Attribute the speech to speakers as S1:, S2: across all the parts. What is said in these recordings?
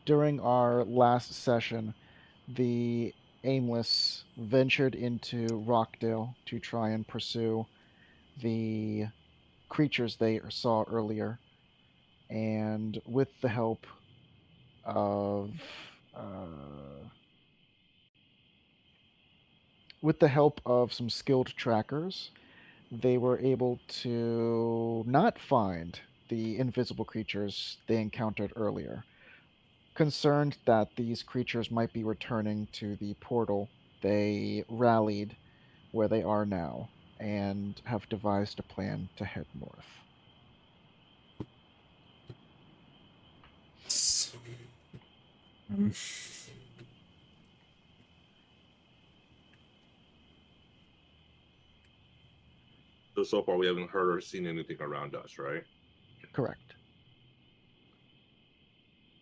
S1: during our last session, the Aimless ventured into Rockdale to try and pursue the creatures they saw earlier, and with the help of some skilled trackers, they were able to not find the invisible creatures they encountered earlier. Concerned that these creatures might be returning to the portal, they rallied where they are now and have devised a plan to head north.
S2: So far we haven't heard or seen anything around us, right?
S1: Correct.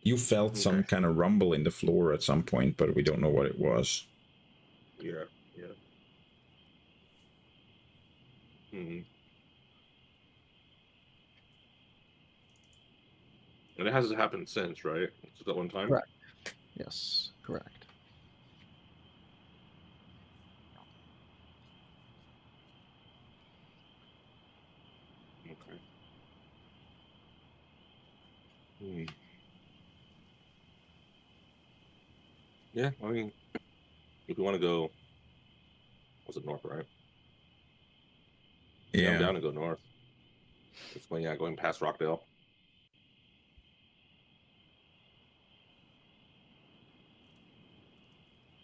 S3: You felt some kind of rumble in the floor at some point, but we don't know what it was.
S2: Yeah. And it hasn't happened since, right? Just that one time?
S1: Correct. Yes, correct.
S2: Okay. Yeah, I mean, if you want to go, was it north, right? Yeah, I'm down to go north. It's going past Rockdale.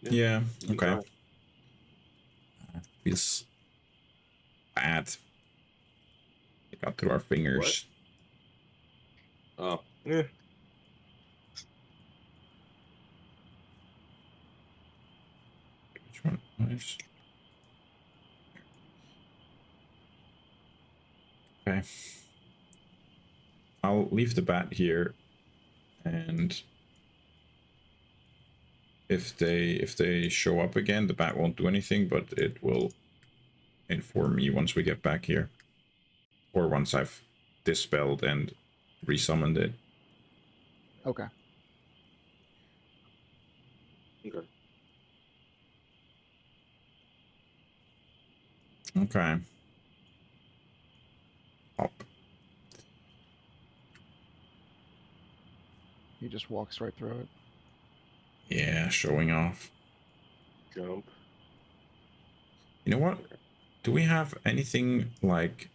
S3: Yeah. Okay. Feels bad. It got through our fingers.
S2: What? Oh, yeah.
S3: Which one? Nice. Okay. I'll leave the bat here, and if they show up again, the bat won't do anything, but it will inform me once we get back here, or once I've dispelled and resummoned it.
S1: Okay.
S3: Okay. Up.
S1: He just walks right through it.
S3: Yeah, showing off.
S2: Jump.
S3: You know what? Do we have anything like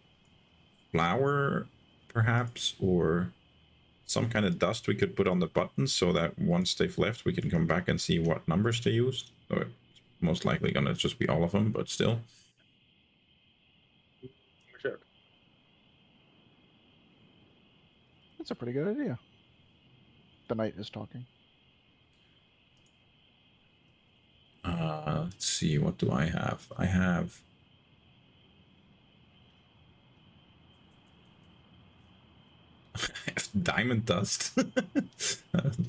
S3: flour, perhaps, or some kind of dust we could put on the buttons so that once they've left, we can come back and see what numbers they used? Or it's most likely gonna just be all of them, but still.
S2: Sure.
S1: That's a pretty good idea. The knight is talking.
S3: Let's see, what do I have? I have diamond dust.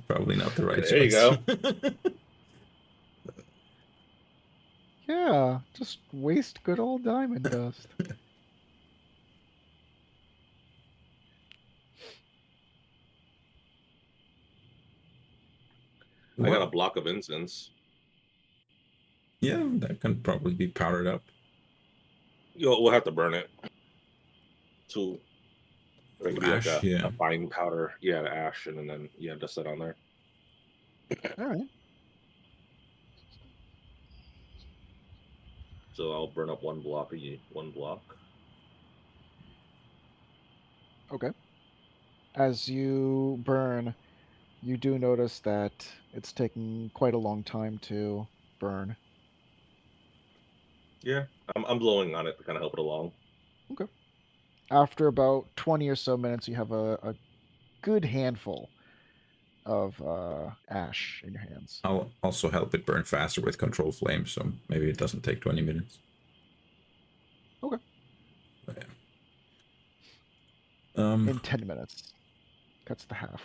S3: Probably not the right
S2: There
S3: choice.
S2: you go.
S1: Yeah, just waste good old diamond dust.
S2: I got a block of incense.
S3: Yeah, that can probably be powdered up.
S2: We'll have to burn it to like
S3: Ash,
S2: a fine powder. Yeah, ash, and then dust that on there.
S1: All right.
S2: So I'll burn up one block.
S1: Okay. As you burn, you do notice that it's taking quite a long time to burn.
S2: Yeah, I'm blowing on it to kind of help it along.
S1: Okay. After about 20 or so minutes, you have a good handful of ash in your hands.
S3: I'll also help it burn faster with control flame, so maybe it doesn't take 20 minutes.
S1: Okay.
S3: But, yeah.
S1: In 10 minutes. Cuts to half.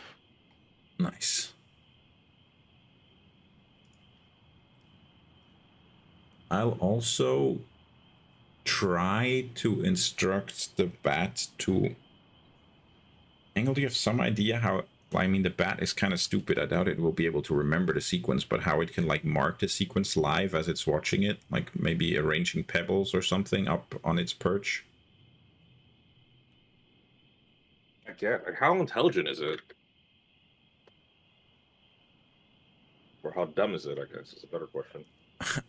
S3: Nice. I'll also try to instruct the bat to... Angle, do you have some idea how Well, I mean, the bat is kind of stupid. I doubt it will be able to remember the sequence, but how it can like mark the sequence live as it's watching it, like maybe arranging pebbles or something up on its perch.
S2: I get. Like, how intelligent is it? Or how dumb is it? I guess is a better question.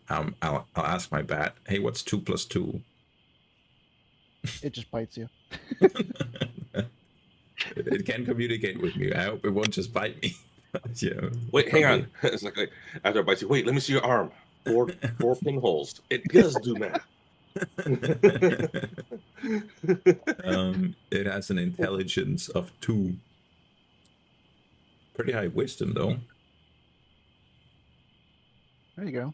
S3: I'll ask my bat. Hey, what's 2 + 2?
S1: It just bites you.
S3: It can communicate with me. I hope it won't just bite me. Yeah.
S2: Wait, hang
S3: probably.
S2: on. It's like after it bites you. Wait, let me see your arm. Four pinholes. It does do math.
S3: It has an intelligence of 2. Pretty high wisdom, though.
S1: There you go.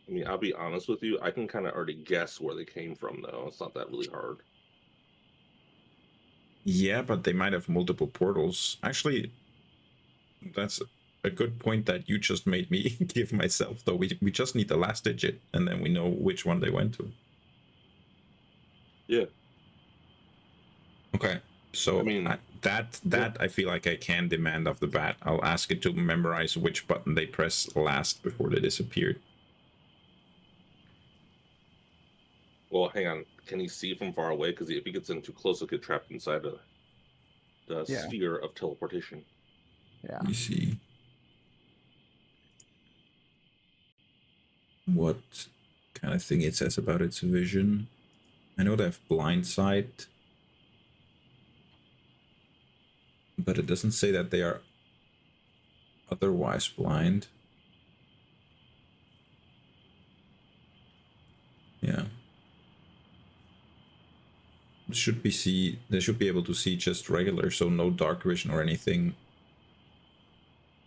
S2: I mean, I'll be honest with you. I can kind of already guess where they came from, though. It's not that really hard.
S3: Yeah, but they might have multiple portals. Actually, that's a good point that you just made me give myself, though. We just need the last digit, and then we know which one they went to.
S2: Yeah.
S3: Okay, so
S2: I mean,
S3: that I feel like I can demand of the bat. I'll ask it to memorize which button they press last before they disappeared.
S2: well, hang on. Can he see from far away? Because if he gets in too close, he'll get trapped inside the
S1: Yeah.
S2: sphere of teleportation.
S1: Yeah.
S3: Let me see what kind of thing it says about its vision. I know they have blind sight, but it doesn't say that they are otherwise blind. Yeah. They should be able to see just regular, so no dark vision or anything.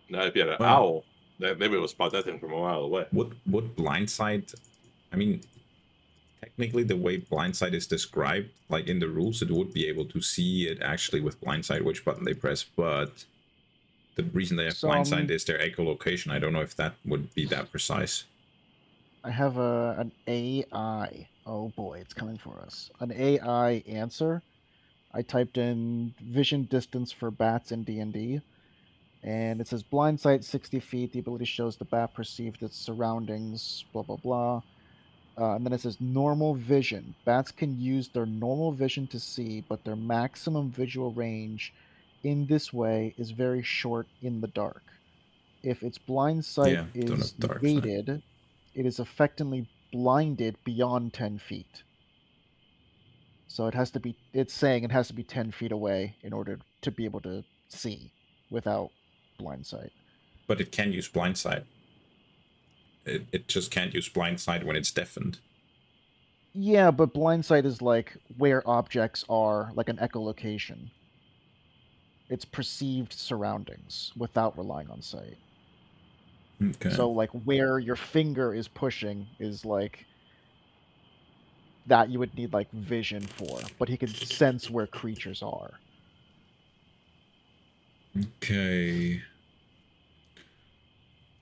S2: Now, if you had an
S3: Well,
S2: owl, maybe it would spot that thing from a mile away.
S3: would blind sight, I mean, technically the way blind sight is described, like in the rules, it would be able to see it actually with blind sight which button they press, but the reason they have blind sight is their echolocation. I don't know if that would be that precise.
S1: I have an AI. Oh boy, it's coming for us. An AI answer. I typed in vision distance for bats in D&D, and it says blind sight 60 feet. The ability shows the bat perceived its surroundings, blah, blah, blah. And then it says normal vision. Bats can use their normal vision to see, but their maximum visual range in this way is very short in the dark. If its blind sight
S3: Yeah, don't
S1: is
S3: have dark sight.
S1: negated, it is effectively blinded beyond 10 feet. So it's saying it has to be 10 feet away in order to be able to see without blind sight.
S3: But it can use blind sight. It just can't use blind sight when it's deafened.
S1: Yeah, but blind sight is like where objects are, like an echolocation. It's perceived surroundings without relying on sight.
S3: Okay.
S1: So like where your finger is pushing is like that you would need like vision for, but he could sense where creatures are.
S3: Okay.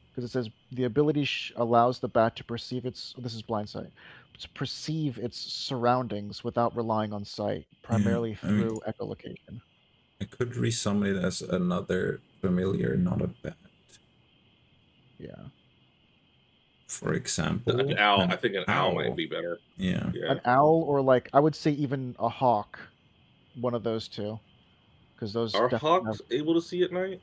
S1: Because it says the ability allows the bat to perceive this is blind sight, to perceive its surroundings without relying on sight, primarily
S3: I mean,
S1: through echolocation.
S3: I could resummon it as another familiar, not a bat.
S1: Yeah.
S3: For example,
S2: An owl. I think an owl might be better.
S3: Yeah.
S2: Yeah.
S1: An owl, or like I would say even a hawk, one of those two, because those
S2: Are
S1: definitely
S2: hawks able to see at night?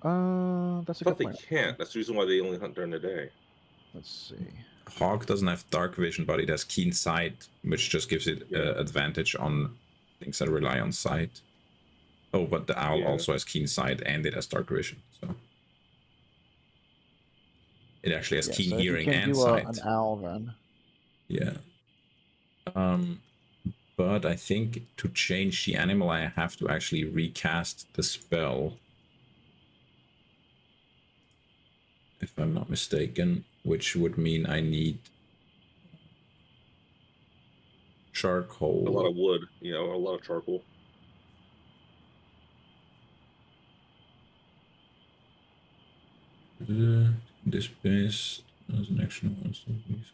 S1: that's
S2: I
S1: a
S2: thought
S1: good
S2: they
S1: point.
S2: can't. That's the reason why they only hunt during the day.
S1: Let's see.
S3: Hawk doesn't have dark vision, but it has keen sight, which just gives it
S2: Yeah.
S3: advantage on things that rely on sight. Oh, but the owl
S2: Yeah.
S3: also has keen sight and it has dark vision, so it actually has keen
S1: So if you
S3: hearing
S1: can
S3: and
S1: do an
S3: sight.
S1: owl, then
S3: Yeah. But I think to change the animal, I have to actually recast the spell, if I'm not mistaken, which would mean I need charcoal.
S2: A lot of wood, a lot of charcoal.
S3: This base as an action once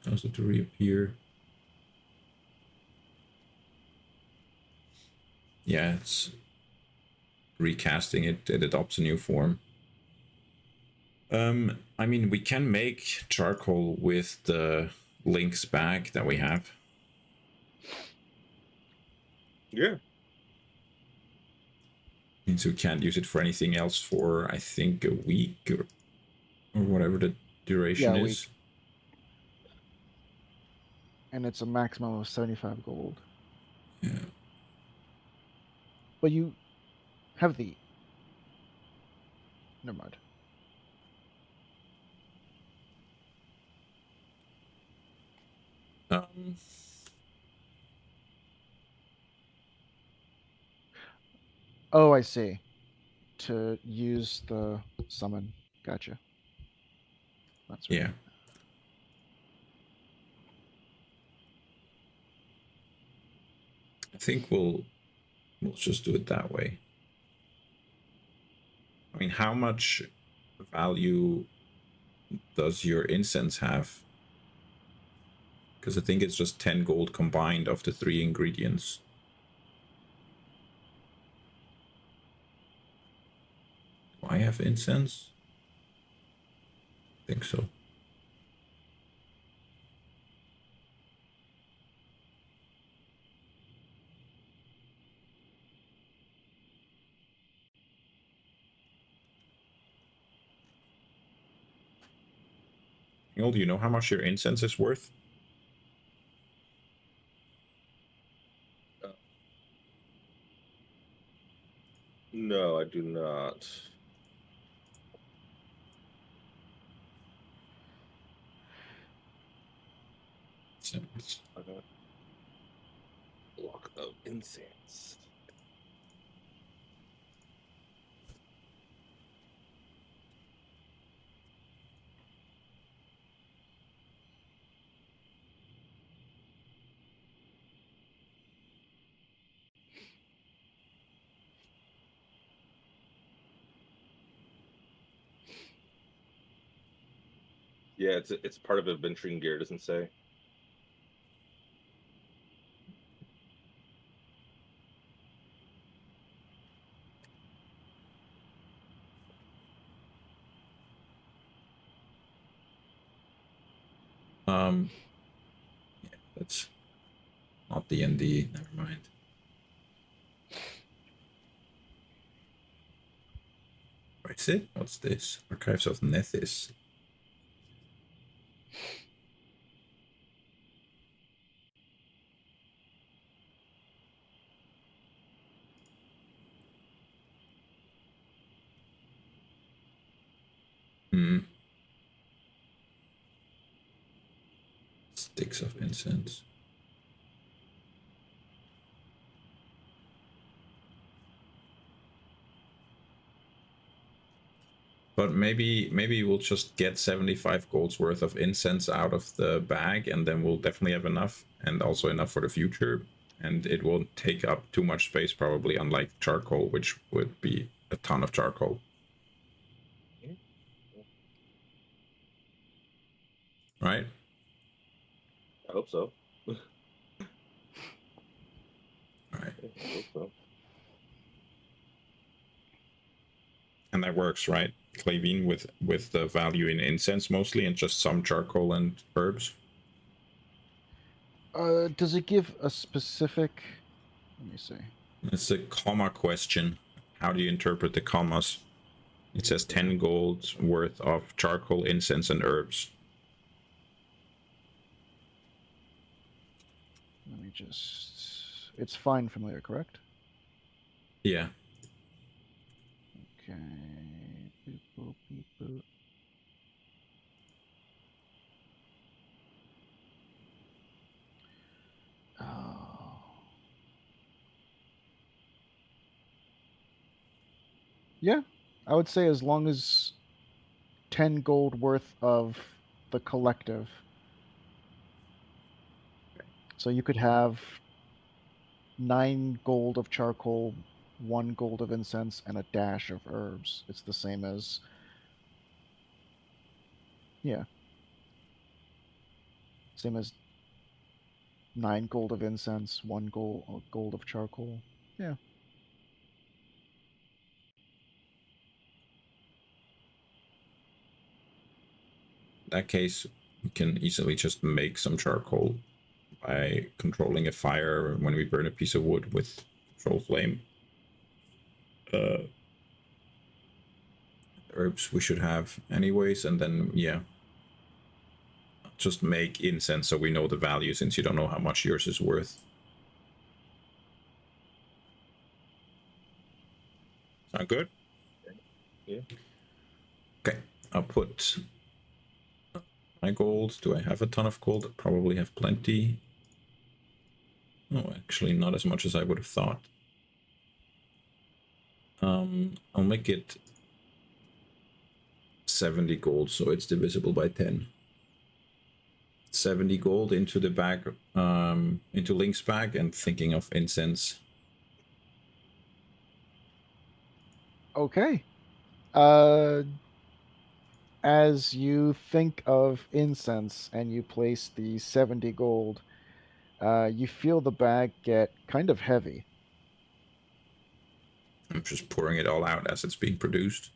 S3: cause it to reappear. Yeah, it's recasting it. It adopts a new form. I mean, we can make charcoal with the Link's bag that we have.
S2: Yeah.
S3: Means we can't use it for anything else for, I think, a week or whatever the duration
S1: Yeah, a
S3: is.
S1: week. And it's a maximum of 75 gold.
S3: Yeah.
S1: But you have the... Never mind.
S3: Um,
S1: Oh, I see. To use the summon. Gotcha. That's right.
S3: yeah. I think we'll just do it that way. I mean, how much value does your incense have? Because I think it's just 10 gold combined of the 3 ingredients. Do I have incense? I think so. Neil, do you know how much your incense is worth?
S2: No, I do not.
S3: Incense.
S2: Block of incense. Yeah, it's part of adventuring gear. Doesn't say.
S3: Yeah, that's not DnD. Never mind. What is it? What's this? Archives of Nethys. Hmm. Sticks of incense. But maybe we'll just get 75 golds worth of incense out of the bag, and then we'll definitely have enough, and also enough for the future. And it won't take up too much space, probably, unlike charcoal, which would be a ton of charcoal. Right?
S2: I hope so.
S3: All right.
S2: I hope so.
S3: And that works, right? Clavine with the value in incense mostly, and just some charcoal and herbs.
S1: Does it give a specific... Let me see.
S3: It's a comma question. How do you interpret the commas? It says 10 gold worth of charcoal, incense, and herbs.
S1: Let me just... It's fine familiar, correct?
S3: Yeah.
S1: Okay. Beep, boop, beep, boop. Oh. Yeah, I would say as long as 10 gold worth of the collective. So you could have 9 gold of charcoal, 1 gold of incense, and a dash of herbs. It's the same as... Yeah. Same as 9 gold of incense, 1 gold of charcoal. Yeah.
S3: that case, we can easily just make some charcoal by controlling a fire when we burn a piece of wood with control flame. Herbs we should have anyways, and then yeah, just make incense so we know the value, since you don't know how much yours is worth. Sound good?
S2: Yeah.
S3: Okay, I'll put my gold. Do I have a ton of gold? I probably have plenty. Oh, actually, not as much as I would have thought. I'll make it 70 gold, so it's divisible by 10. 70 gold into the bag, into Link's bag, and thinking of incense.
S1: Okay. As you think of incense and you place the 70 gold, you feel the bag get kind of heavy.
S3: I'm just pouring it all out as it's being produced.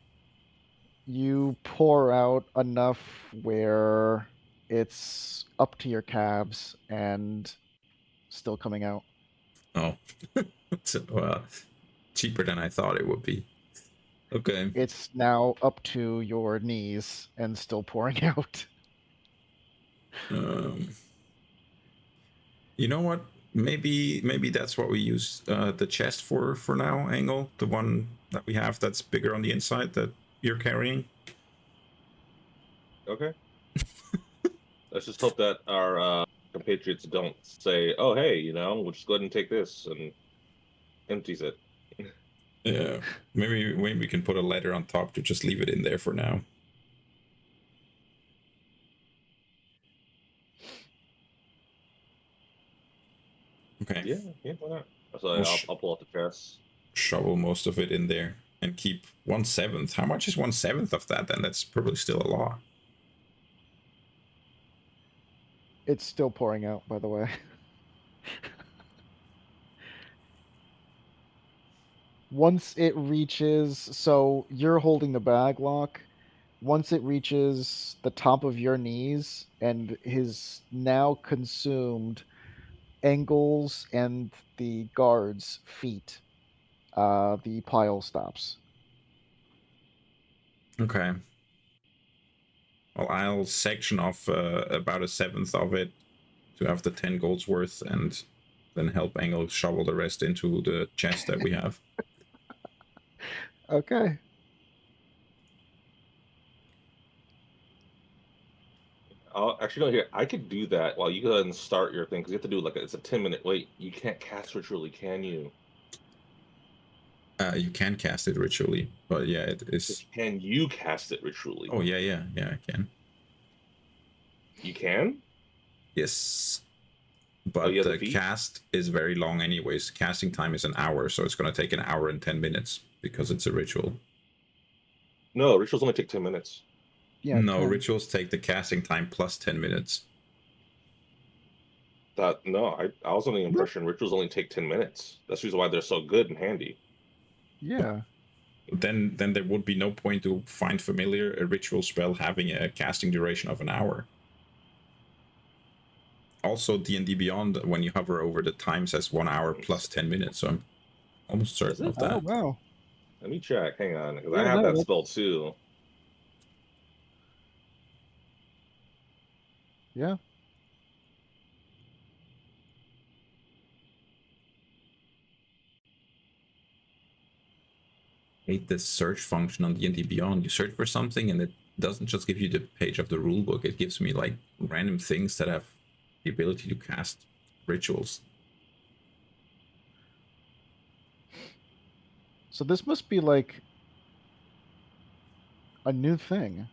S1: You pour out enough where it's up to your calves and still coming out.
S3: Oh, well, cheaper than I thought it would be. Okay.
S1: It's now up to your knees and still pouring out.
S3: You know what? Maybe that's what we use the chest for now, Angle. The one that we have that's bigger on the inside that you're carrying.
S2: Okay. Let's just hope that our compatriots don't say, "Oh, hey, we'll just go ahead and take this," and empties it.
S3: Yeah, maybe we can put a letter on top to just leave it in there for now. Okay.
S2: Yeah, why not? So
S3: We'll
S2: I'll pull out the chest.
S3: shovel most of it in there and keep 1/7. How much is 1/7 of that? Then that's probably still a lot.
S1: It's still pouring out, by the way. Once it reaches, so you're holding the bag lock. Once it reaches the top of your knees and his now consumed Engels and the guards' feet, the pile stops.
S3: Okay. Well, I'll section off about 1/7 of it to have the 10 golds worth, and then help Engel shovel the rest into the chest that we have.
S1: Okay.
S2: Actually, no, here I could do that while you go ahead and start your thing because you have to do it's a 10-minute wait. You can't cast ritually, can you?
S3: You can cast it ritually, but yeah, it is.
S2: Can you cast it ritually?
S3: Oh yeah, I can.
S2: You can.
S3: Yes,
S2: Oh,
S3: but
S2: you have
S3: the
S2: the feat?
S3: cast is very long anyways. Casting time is an hour, so it's going to take an hour and 10 minutes because it's a ritual.
S2: No, rituals only take 10 minutes.
S1: Yeah.
S3: No,
S1: 10.
S3: rituals take the casting time plus 10 minutes.
S2: I was under the impression rituals only take 10 minutes. That's the reason why they're so good and handy.
S1: Yeah.
S3: Then there would be no point to find familiar a ritual spell having a casting duration of an hour. Also, D&D Beyond, when you hover over the time, says 1 hour plus 10 minutes, so I'm almost certain of
S1: Oh,
S3: that.
S1: wow.
S2: Let me check. Hang on, because I
S1: Yeah,
S2: have
S1: no,
S2: that spell too.
S1: yeah.
S3: Hate this search function on D&D Beyond. You search for something and it doesn't just give you the page of the rulebook, it gives me like random things that have the ability to cast rituals.
S1: So this must be like a new thing.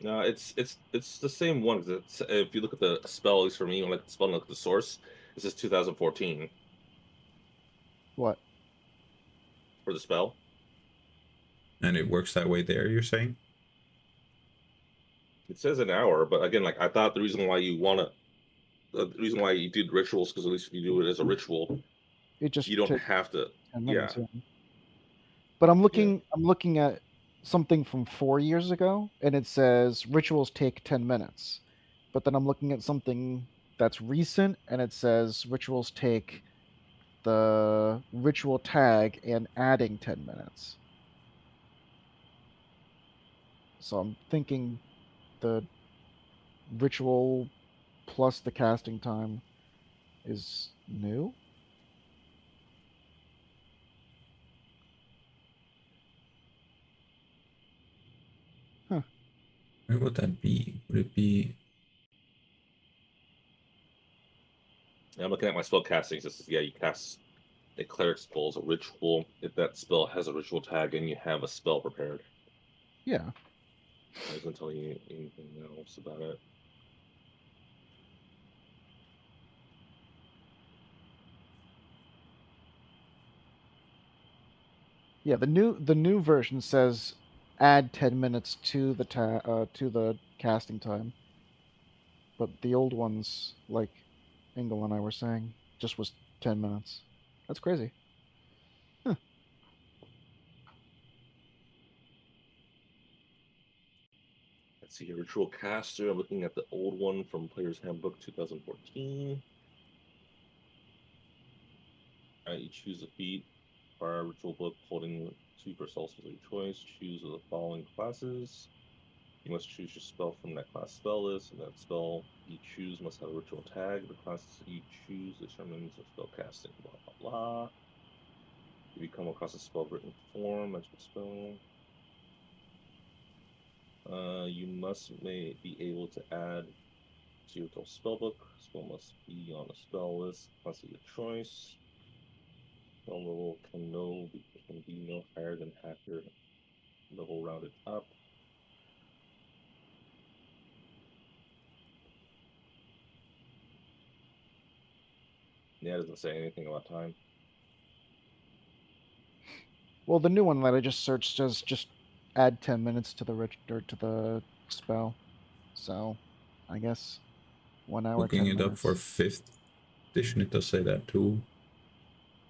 S2: No, it's the same one. 'Cause if you look at the spell, at least for me, when I look at the spell and look at the source, this is 2014
S1: What?
S2: for the spell.
S3: And it works that way there, you're saying?
S2: It says an hour, but again, I thought the reason why the reason why you did rituals, because at least if you do it as a ritual,
S1: It just
S2: you don't
S1: takes
S2: have to.
S1: 10
S2: Yeah,
S1: minutes. Yeah. But I'm
S2: yeah.
S1: looking at something from 4 years ago, and it says rituals take 10 minutes. But then I'm looking at something that's recent, and it says rituals take the ritual tag and adding 10 minutes. So I'm thinking the ritual plus the casting time is new. Huh.
S3: Where would that be? Would it be?
S2: I'm looking at my spell casting. This is, yeah, you cast a cleric spell as a ritual if that spell has a ritual tag and you have a spell prepared.
S1: Yeah.
S2: I wasn't telling you anything else about it.
S1: Yeah, the new version says add 10 minutes to the casting time. But the old ones, like Engel and I were saying, just was 10 minutes. That's crazy. Huh.
S2: Let's see, a ritual caster. I'm looking at the old one from Player's Handbook 2014. You choose a feat. Fire ritual book holding two per spells of your choice. Choose the following classes. You must choose your spell from that class spell list, and that spell you choose must have a ritual tag. The class you choose determines the spell casting. Blah blah blah. If you come across a spell written form, magical spell. You must be able to add to your spellbook. Spell must be on a spell list. Class of your choice. Spell level can be no higher than half your level rounded up. Yeah, it doesn't say anything about time.
S1: Well, the new one that I just searched says just add 10 minutes to the spell. So, I guess 1 hour
S3: Looking
S1: 10
S3: it up for
S1: minutes.
S3: 5th edition, it does say that too.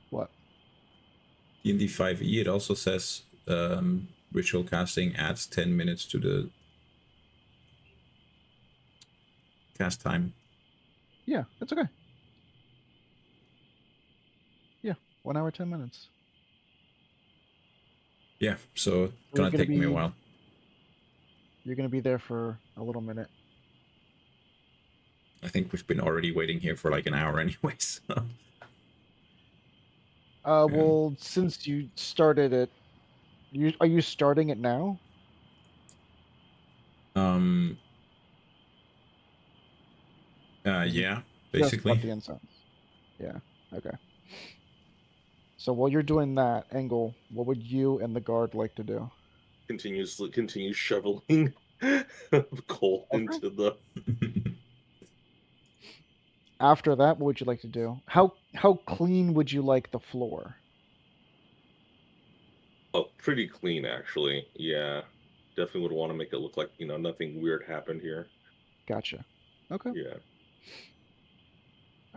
S1: What?
S3: D&D 5e, it also says ritual casting adds 10 minutes to the cast time.
S1: Yeah, it's okay. Yeah, 1 hour 10 minutes.
S3: Yeah, so it's
S1: So
S3: gonna take me a while.
S1: you're gonna be there for a little minute.
S3: I think we've been already waiting here for like an hour anyways. So. Yeah.
S1: Well, since you started it, are you starting it now?
S3: Um.
S1: Because you
S3: Yeah,
S1: just got
S3: basically.
S1: the incense. Yeah. Okay. So while you're doing that, Engel, what would you and the guard like to do?
S2: Continue shoveling coal
S1: Okay.
S2: into the
S1: After that, what would you like to do? How clean would you like the floor?
S2: pretty clean actually. Yeah. Definitely would want to make it look like, nothing weird happened here.
S1: Gotcha. Okay.
S2: Yeah.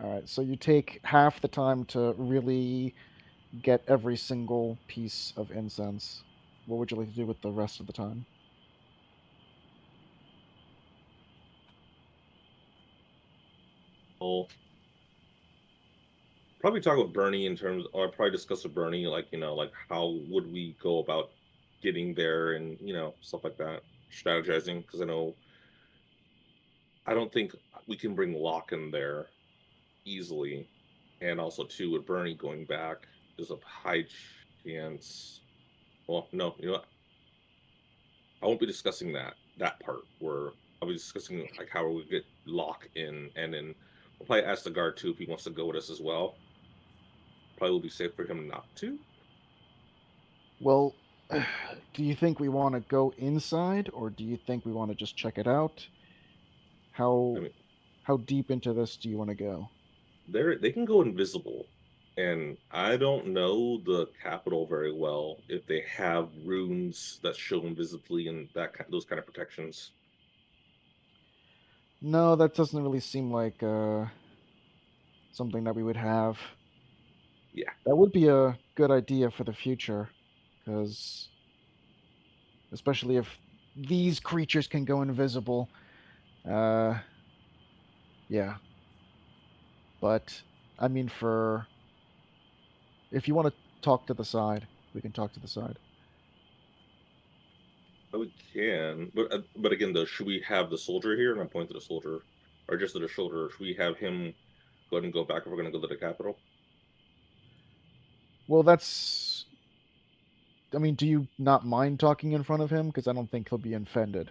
S1: All right. So you take half the time to really get every single piece of incense. What would you like to do with the rest of the time?
S2: I'll probably talk with Bernie or probably discuss with Bernie, like, like how would we go about getting there and, stuff like that, strategizing. Because I don't think we can bring Locke in there easily. And also, too, with Bernie going back, there's a high chance. Well, no, I won't be discussing that part. Where I'll be discussing like how we get Locke in, and then we'll probably ask the guard too if he wants to go with us as well. Probably will be safe for him not to.
S1: Well, do you think we want to go inside, or do you think we want to just check it out?
S2: I
S1: How
S2: mean,
S1: how deep into this do you want to go?
S2: they can go invisible, and I don't know the capital very well if they have runes that show invisibly and those kind of protections.
S1: No, that doesn't really seem like something that we would have.
S2: Yeah,
S1: That would be a good idea for the future, because especially if these creatures can go invisible. Uh, yeah, but I mean, for if you want to talk to the side, we can talk to the side.
S2: Oh, we can, but again, though, should we have the soldier here? And I point to the soldier, or just to the shoulder? Should we have him go ahead and go back if we're going to go to the capital?
S1: Well, that's. I mean, do you not mind talking in front of him? Because I don't think he'll be offended.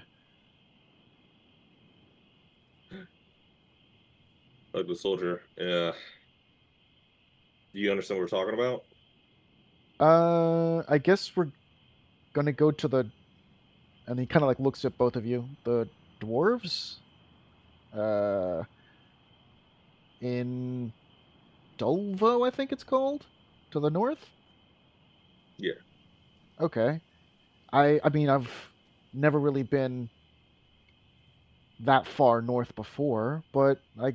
S2: Like the soldier. Yeah. Do you understand what we're talking about?
S1: I guess we're gonna go to the. And he kind of like looks at both of you. The dwarves. Uh, in Dolvo, I think it's called, to the north.
S2: Yeah.
S1: Okay. I mean, I've never really been that far north before, but I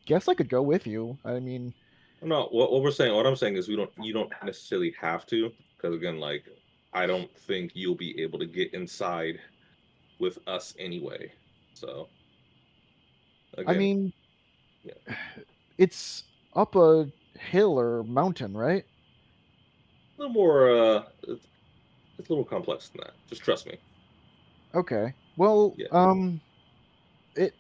S1: guess I could go with you. I mean,
S2: No, what I'm saying is you don't necessarily have to, because again, like, I don't think you'll be able to get inside with us anyway. So
S1: I
S2: again,
S1: mean,
S2: yeah,
S1: it's up a hill or mountain, right?
S2: a little more. It's a little complex than that. Just trust me.
S1: Okay. Well,
S2: Yeah.
S1: it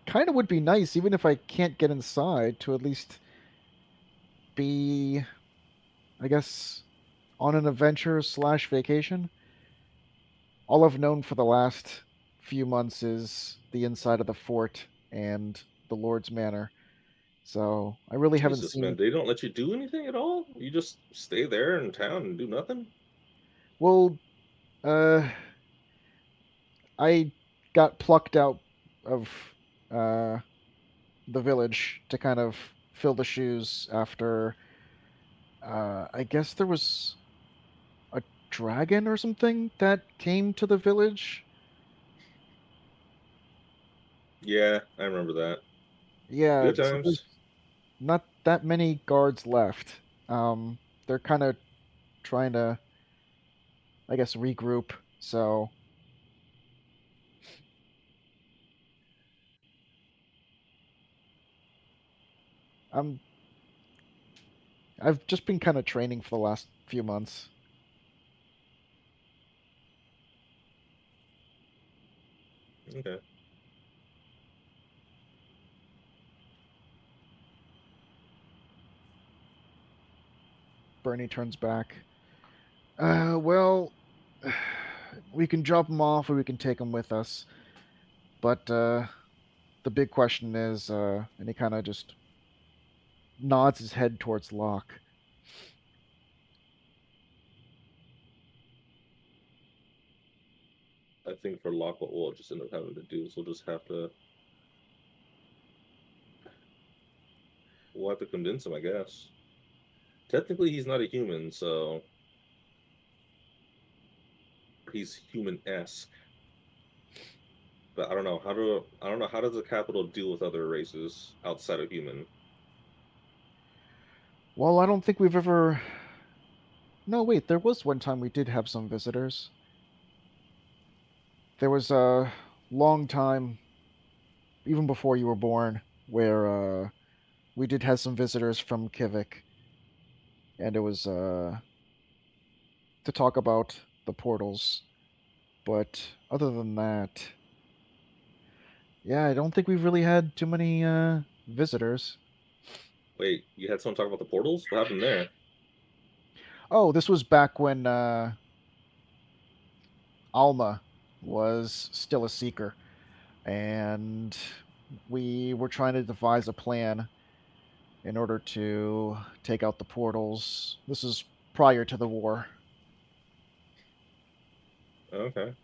S1: kind of would be nice, even if I can't get inside, to at least be, I guess, on an adventure slash vacation. All I've known for the last few months is the inside of the fort and the Lord's Manor. So I really haven't
S2: Jesus, man,
S1: seen.
S2: they don't let you do anything at all. You just stay there in town and do nothing.
S1: Well, uh, I got plucked out of uh, the village to kind of fill the shoes after. I guess there was a dragon or something that came to the village.
S2: Yeah, I remember that.
S1: Yeah,
S2: Good
S1: so there's
S2: times.
S1: not that many guards left. They're kind of trying to, I guess, regroup. So I'm I've just been kind of training for the last few months.
S2: Okay.
S1: Bernie turns back. Well, we can drop him off or we can take him with us. But the big question is, and he kind of just nods his head towards Locke.
S2: I think for Locke, what we'll just end up having to do is we'll have to convince him, I guess. Technically, he's not a human, so he's human-esque. But I don't know how does the capital deal with other races outside of human?
S1: Well, I don't think we've ever. No, wait, there was one time we did have some visitors. There was a long time, even before you were born, where we did have some visitors from Kivik, and it was to talk about the portals. But other than that, yeah, I don't think we've really had too many visitors.
S2: Wait, you had someone talk about the portals? What happened there?
S1: Oh, this was back when Alma was still a seeker, and we were trying to devise a plan in order to take out the portals. This is prior to the war.
S2: Okay.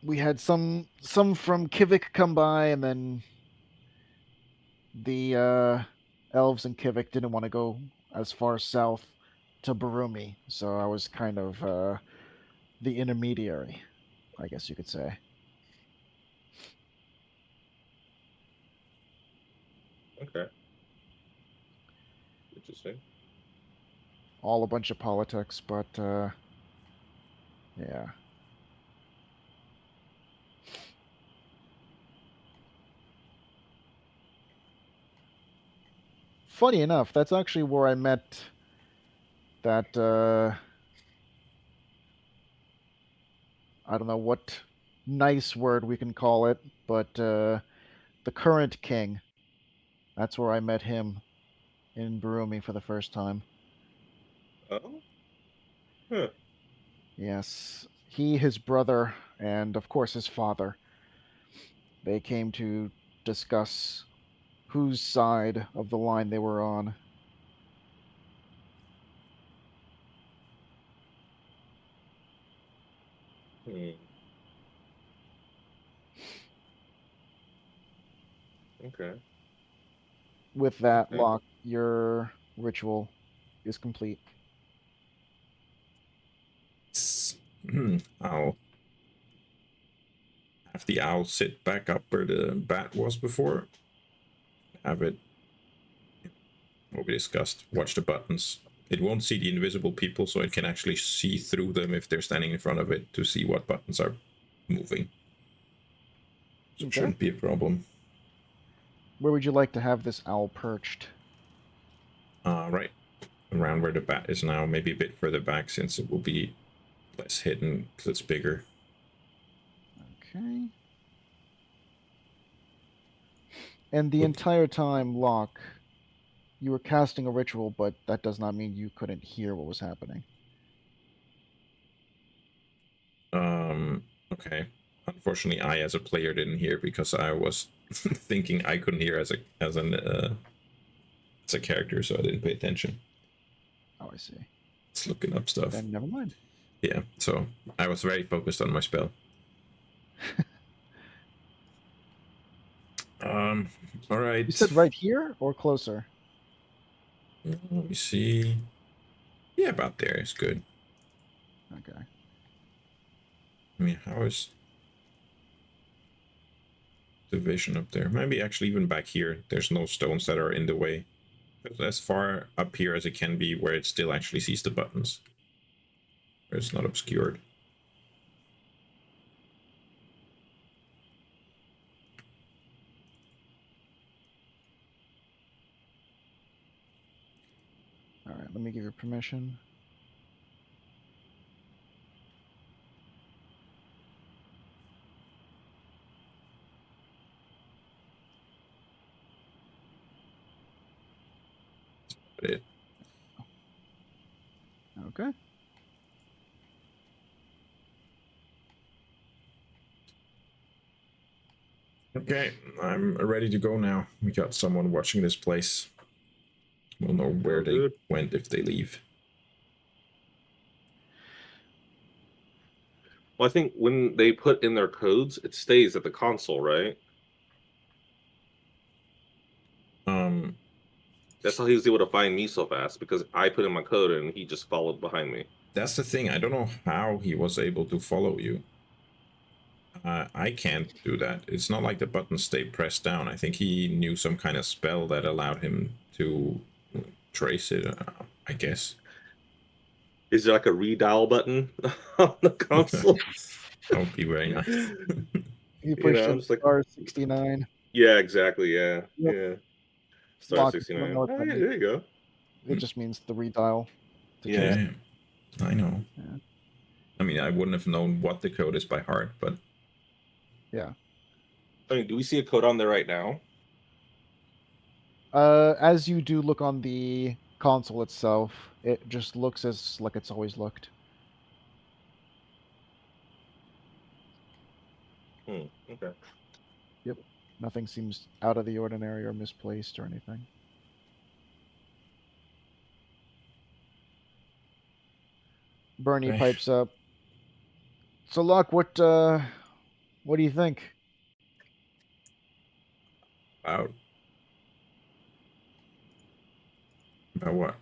S1: We had some from Kivik come by, and then the elves in Kivik didn't want to go as far south to Barumi, so I was kind of the intermediary, I guess you could say.
S2: Okay. Interesting.
S1: All a bunch of politics, but Yeah. Funny enough, that's actually where I met that, I don't know what nice word we can call it, but the current king. That's where I met him in Barumi for the first time.
S2: Oh, huh.
S1: Yes. He, his brother, and of course his father. They came to discuss whose side of the line they were on.
S2: Hmm. Okay.
S1: With that,
S2: Okay.
S1: Locke, your ritual is complete.
S3: I'll have the owl sit back up where the bat was before. Have it, what we discussed, watch the buttons. It won't see the invisible people, so it can actually see through them if they're standing in front of it to see what buttons are moving. So it
S1: Okay.
S3: shouldn't be a problem.
S1: Where would you like to have this owl perched?
S3: Right around where the bat is now, maybe a bit further back since it will be less hidden because it's bigger.
S1: Okay. And the
S3: Look,
S1: entire time, Locke, you were casting a ritual, but that does not mean you couldn't hear what was happening.
S3: okay. Unfortunately, I as a player didn't hear because I was thinking I couldn't hear as a character, so I didn't pay attention.
S1: Oh, I see.
S3: It's looking up stuff.
S1: Then never mind.
S3: Yeah, so I was very focused on my spell. Um, all
S1: You
S3: right.
S1: said right here or closer?
S3: Let me see. Yeah, about there is good.
S1: Okay.
S3: I mean, how is the vision up there? Maybe actually even back here, there's no stones that are in the way. It's as far up here as it can be where it still actually sees the buttons. Where it's not obscured.
S1: All right. Let me give you permission.
S3: But it
S1: Okay.
S3: Okay, I'm ready to go now. We got someone watching this place. We'll know where
S2: Oh,
S3: they
S2: good.
S3: went if they leave.
S2: Well, I think when they put in their codes, it stays at the console, right?
S3: Um,
S2: That's how he was able to find me so fast because I put in my code and he just followed behind me.
S3: that's the thing. I don't know how he was able to follow you. I can't do that. It's not like the buttons stay pressed down. I think he knew some kind of spell that allowed him to trace it, I guess.
S2: Is there like a redial button on the console?
S3: That would be very nice.
S1: You
S2: You
S1: pushed
S2: know,
S1: in
S2: I'm just like,
S1: star 69.
S2: yeah, exactly. Yeah.
S1: Yep.
S2: Yeah. Star
S1: Lock, if you don't know
S2: 69.
S1: what
S2: Oh,
S1: that
S2: yeah,
S1: means,
S2: there you go.
S1: it just means the redial to
S2: Yeah.
S1: cast.
S3: Yeah, I know.
S1: Yeah.
S3: I mean, I wouldn't have known what the code is by heart, but
S1: Yeah.
S2: I mean, do we see a code on there right now?
S1: As you do look on the console itself, it just looks as like it's always looked.
S2: Okay.
S1: Yep. Nothing seems out of the ordinary or misplaced or anything. Bernie
S3: okay.
S1: pipes up. So, Locke, what do you think?
S3: About about what?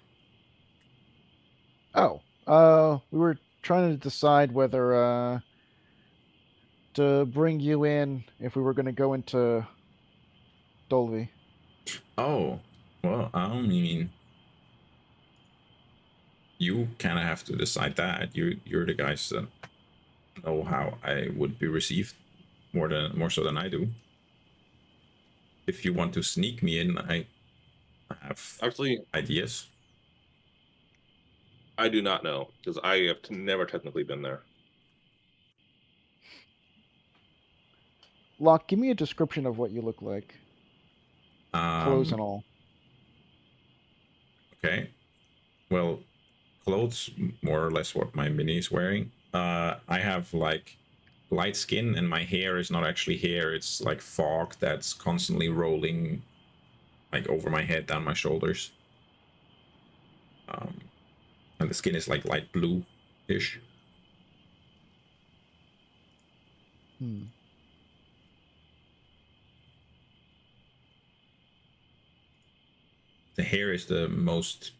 S1: Oh, we were trying to decide whether to bring you in if we were going to go into Dolby.
S3: Oh, well, I mean, you kind of have to decide that. You're the guys that. know how I would be received more so than I do. If you want to sneak me in, I have
S2: Actually,
S3: ideas.
S2: I do not know because I have never technically been there.
S1: Locke, give me a description of what you look like, clothes
S3: Um,
S1: and all.
S3: okay. Well, clothes more or less what my mini is wearing. I have like light skin, and my hair is not actually hair. It's like fog that's constantly rolling like over my head, down my shoulders. Um, and the skin is like light blue ish.
S1: Hmm.
S3: The hair is the most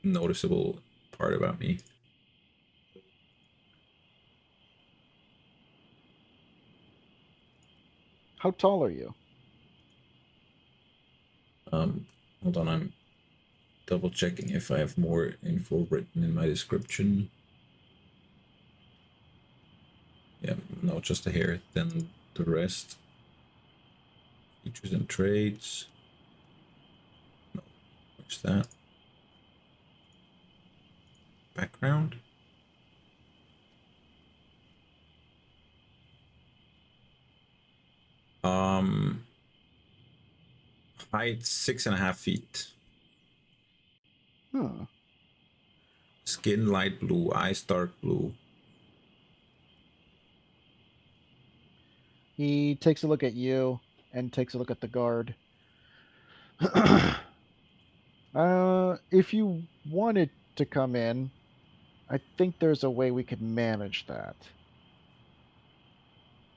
S3: noticeable part about me.
S1: How tall are you?
S3: Hold on, I'm double checking if I have more info written in my description. Yeah, no, just the hair. Then the rest. Features and traits. No, where's that? Background. Um, height 6.5 feet.
S1: Huh.
S3: Skin light blue. Eyes dark blue.
S1: He takes a look at you and takes a look at the guard. If you wanted to come in, I think there's a way we could manage that.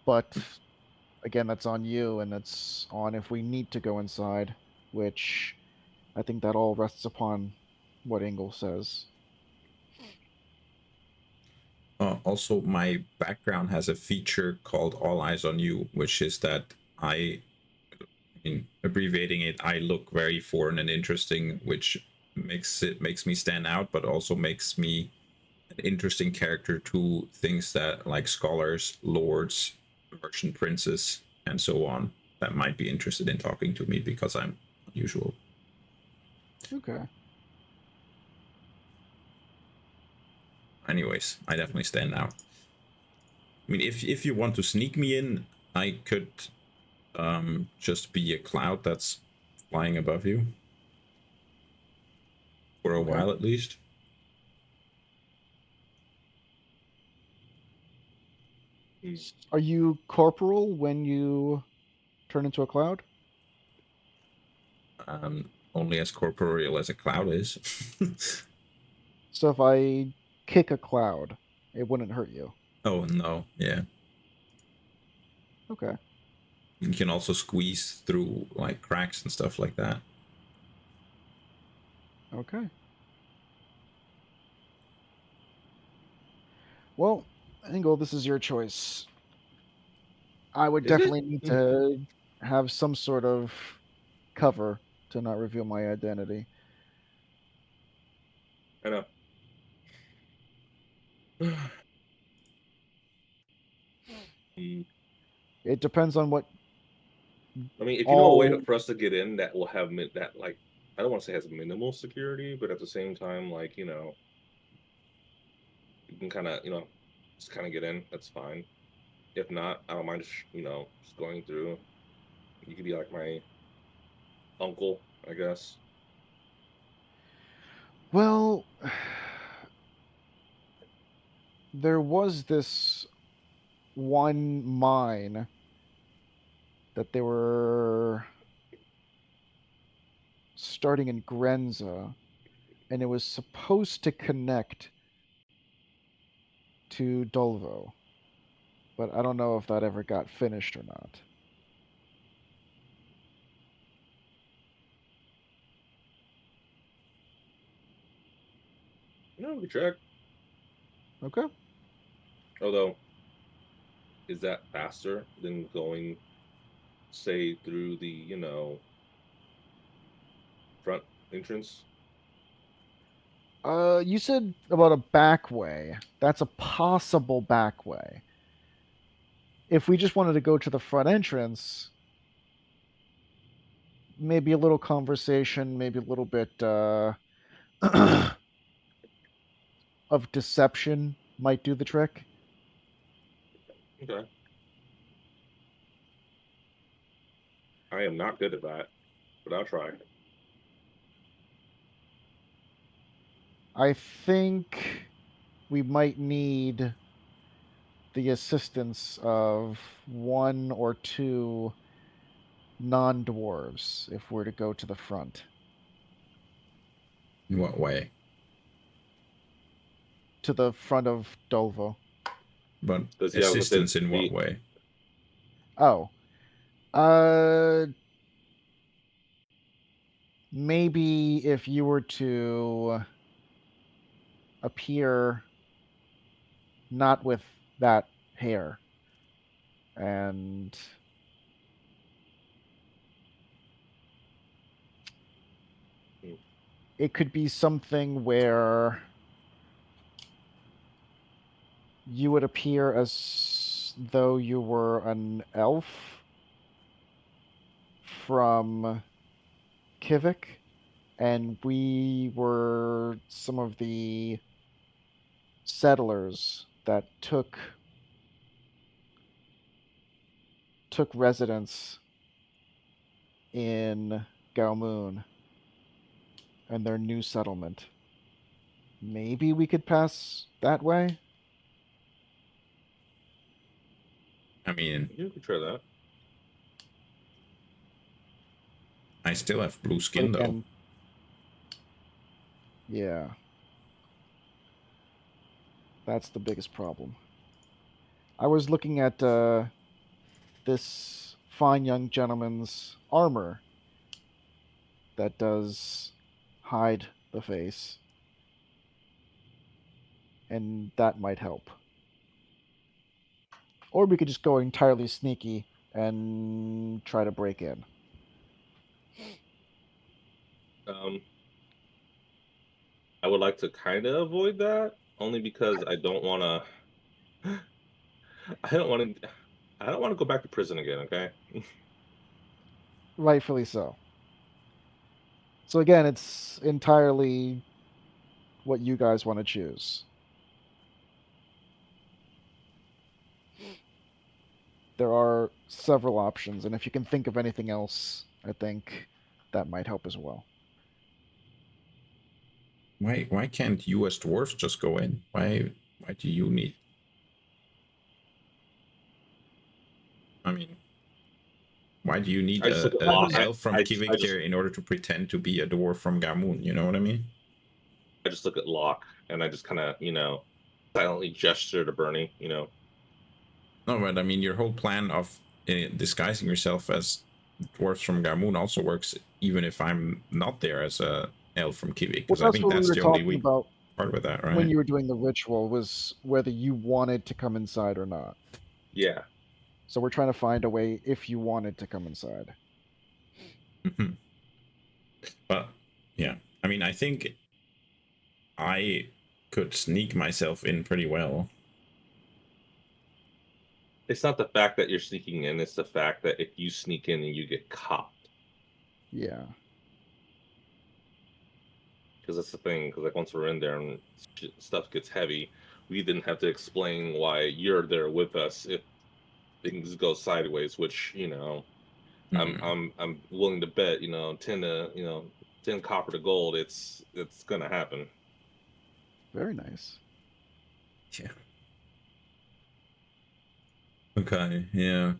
S1: But again, that's on you, and that's on if we need to go inside, which I think that all rests upon what Engel says.
S3: Also, my background has a feature called All Eyes on You, which is that in abbreviating it, I look very foreign and interesting, which makes me stand out, but also makes me an interesting character to things that like scholars, lords, merchant princes, and so on that might be interested in talking to me because I'm unusual.
S1: Okay.
S3: Anyways, I definitely stand out. I mean, if you want to sneak me in, I could just be a cloud that's flying above you for a
S1: Okay.
S3: while at least.
S2: Hmm.
S1: Are you corporal when you turn into a cloud?
S3: Only as corporeal as a cloud is.
S1: So if I kick a cloud, it wouldn't hurt you.
S3: Oh no, yeah.
S1: Okay.
S3: You can also squeeze through like cracks and stuff like that.
S1: Okay. Well, Engel, this is your choice. I would
S2: Is it?
S1: definitely need to have some sort of cover to not reveal my identity.
S2: I know. Hmm.
S1: It depends on what
S2: I mean, if you know a way
S1: all.
S2: for us to get in that will have that like I don't want to say has minimal security, but at the same time, like you can kind of just kind of get in. That's fine. If not, I don't mind just just going through. You could be like my uncle, I guess.
S1: Well, there was this one mine that they were starting in Grenza, and it was supposed to connect to Dolvo, but I don't know if that ever got finished or not.
S2: We could check.
S1: Okay.
S2: Although, is that faster than going, say, through the front entrance?
S1: You said about a back way. That's a possible back way. If we just wanted to go to the front entrance, maybe a little conversation, maybe a little bit of deception might do the trick.
S2: Okay. I am not good at that, but I'll try.
S1: I think we might need the assistance of one or two non dwarves if we're to go to the front.
S3: In what way?
S1: To the front of Dolvo.
S3: But
S2: Does he have
S3: assistance in what
S2: the
S3: way?
S1: Oh. Uh maybe if you were to appear not with that hair and it could be something where you would appear as though you were an elf from Kivik, and we were some of the settlers that took residence in Galmoon and their new settlement. Maybe we could pass that way?
S3: I mean,
S2: You could try that.
S3: I still have blue
S1: But
S3: skin though.
S1: again, yeah, that's the biggest problem. I was looking at this fine young gentleman's armor that does hide the face, and that might help. Or we could just go entirely sneaky and try to break in.
S2: Um, I would like to kind of avoid that only because I don't want to. I don't want to. I don't want to go back to prison again. Okay.
S1: Rightfully so. So again, it's entirely what you guys want to choose. There are several options, and if you can think of anything else, I think that might help as well.
S3: Why can't you as dwarves just go in? Why do you need? I mean, why do you need
S2: I just look at
S3: a
S2: Locke.
S1: Because
S3: elf from
S2: I
S3: Kivik
S2: just
S3: there in order to pretend to be a dwarf from Gamun? You know what I mean?
S2: I just look at Locke and I just kind of silently gesture to Bernie.
S3: No, but I mean, your whole plan of disguising yourself as dwarves from Gamun also works, even if I'm not there as a elf from Kivik,
S1: well,
S3: because I
S1: that's
S3: think
S1: what we
S3: that's
S1: were
S3: the only
S1: talking
S3: weak
S1: about
S3: part with that,
S1: when
S3: right?
S1: you were doing the ritual was whether you wanted to come inside or not.
S2: Yeah.
S1: So we're trying to find a way if you wanted to come inside.
S3: Mm-hmm. But yeah, I mean, I think I could sneak myself in pretty well.
S2: It's not the fact that you're sneaking in; it's the fact that if you sneak in and you get caught,
S1: Yeah.
S2: because that's the thing. Because like once we're in there and stuff gets heavy, we then have to explain why you're there with us if things go sideways. Which I'm
S3: Mm,
S2: I'm I'm willing to bet 10 copper to gold. It's gonna happen.
S1: Very nice.
S3: yeah. Okay. Yeah.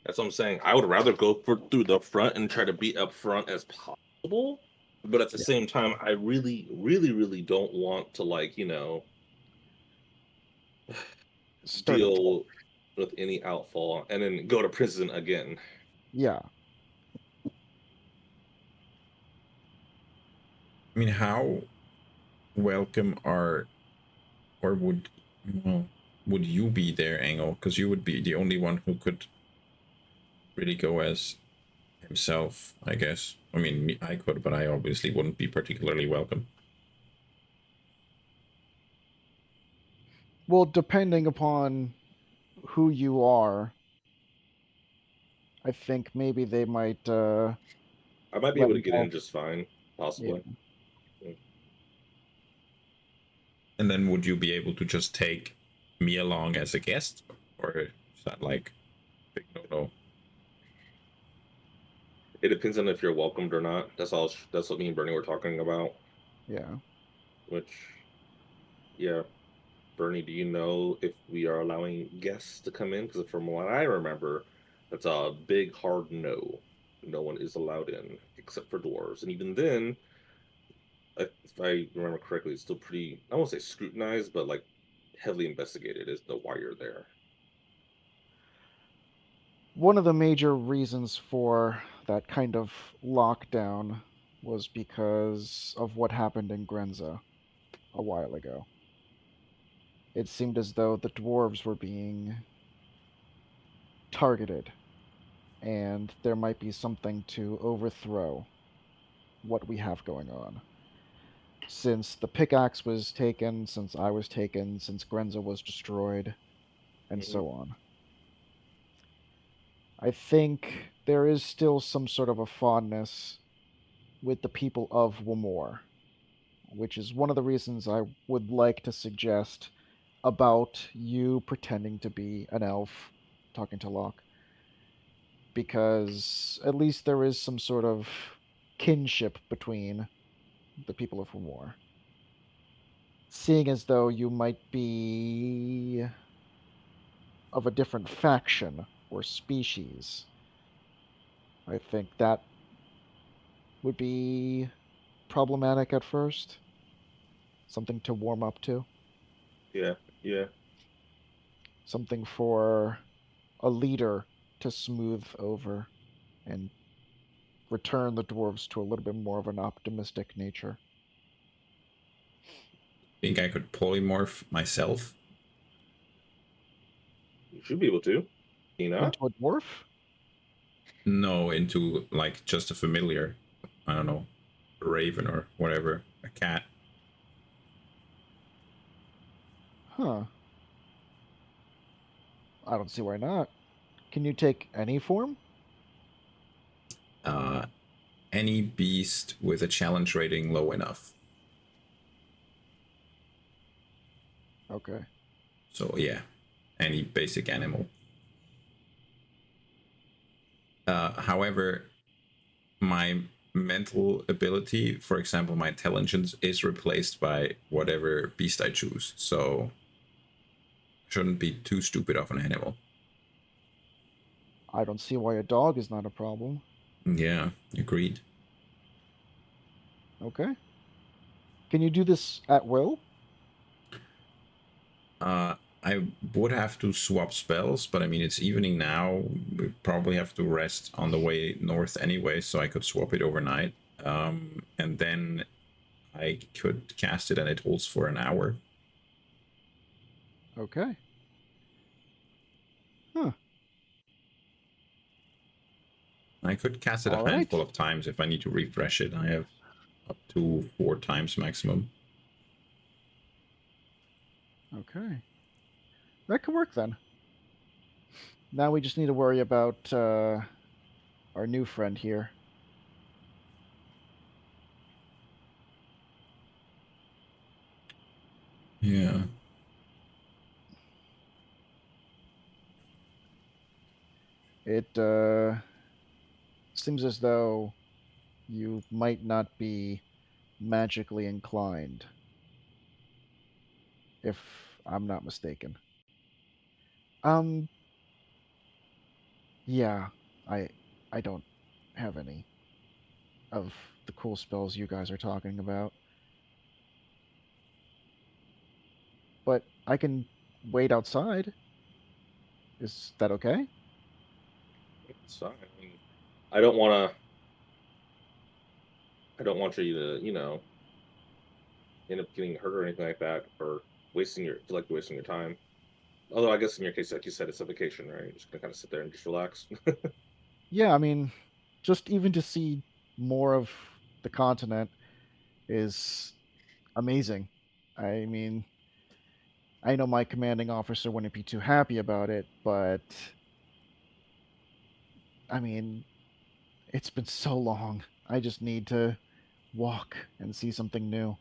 S2: That's what I'm saying. I would rather go through the front and try to be up front as possible. But at the
S1: Yeah.
S2: same time, I really, really, really don't want to
S1: Start a dwarf.
S2: deal with any outfall and then go to prison again.
S1: Yeah.
S3: I mean, how welcome are or well, would you be there, Engel? Because you would be the only one who could really go as himself, I guess. I mean, I could, but I obviously wouldn't be particularly welcome.
S1: Well, depending upon who you are, I think maybe they might
S2: I might be
S1: let
S2: able to
S1: him
S2: get
S1: off.
S2: in just fine,
S1: Yeah.
S2: possibly. Mm.
S3: And then would you be able to just take me along as a guest? Or is that like big no no?
S2: It depends on if you're welcomed or not. That's all. That's what me and Bernie were talking about.
S1: Yeah.
S2: Which, yeah, Bernie, do you know if we are allowing guests to come in? Because from what I remember, that's a big hard no. No one is allowed in except for dwarves, and even then, if I remember correctly, it's still pretty. I won't say scrutinized, but like heavily investigated as to why you're there.
S1: One of the major reasons for that kind of lockdown was because of what happened in Grenza a while ago. It seemed as though the dwarves were being targeted, and there might be something to overthrow what we have going on. Since the pickaxe was taken, since I was taken, since Grenza was destroyed, and
S2: Hmm.
S1: so on. I think there is still some sort of a fondness with the people of Wamor, which is one of the reasons I would like to suggest about you pretending to be an elf talking to Locke, because at least there is some sort of kinship between the people of Wamor. Seeing as though you might be of a different faction or species, I think that would be problematic at first. Something to warm up to.
S2: Yeah, yeah.
S1: Something for a leader to smooth over and return the dwarves to a little bit more of an optimistic nature.
S3: Think I could polymorph myself?
S2: You should be able to. You know?
S1: Into a dwarf?
S3: No, into like just a familiar. I don't know, a raven or whatever, a cat.
S1: Huh. I don't see why not. Can you take any form?
S3: Uh, any beast with a challenge rating low enough.
S1: Okay.
S3: So yeah, any basic animal. However, my mental ability, for example, my intelligence, is replaced by whatever beast I choose. So shouldn't be too stupid of an animal.
S1: I don't see why a dog is not a problem.
S3: Yeah, agreed.
S1: Okay. Can you do this at will?
S3: Uh, I would have to swap spells, but I mean, it's evening now. We probably have to rest on the way north anyway, so I could swap it overnight. And then I could cast it and it holds for an hour.
S1: Okay. Huh.
S3: I could cast it a
S1: All right.
S3: handful of times if I need to refresh it. I have up to 4 times maximum.
S1: Okay. That could work then. Now we just need to worry about our new friend here.
S3: Yeah.
S1: It seems as though you might not be magically inclined, if I'm not mistaken. Um, yeah, I I don't have any of the cool spells you guys are talking about, but I can wait outside. Is that okay?
S2: It's fine. I mean, I don't want to. I don't want you to, end up getting hurt or anything like that, or feel like you're wasting your time. Although I guess in your case, like you said, it's a vacation, right? You're just gonna kind of sit there and just relax.
S1: Yeah, I mean, just even to see more of the continent is amazing. I mean, I know my commanding officer wouldn't be too happy about it, but I mean, it's been so long. I just need to walk and see something new.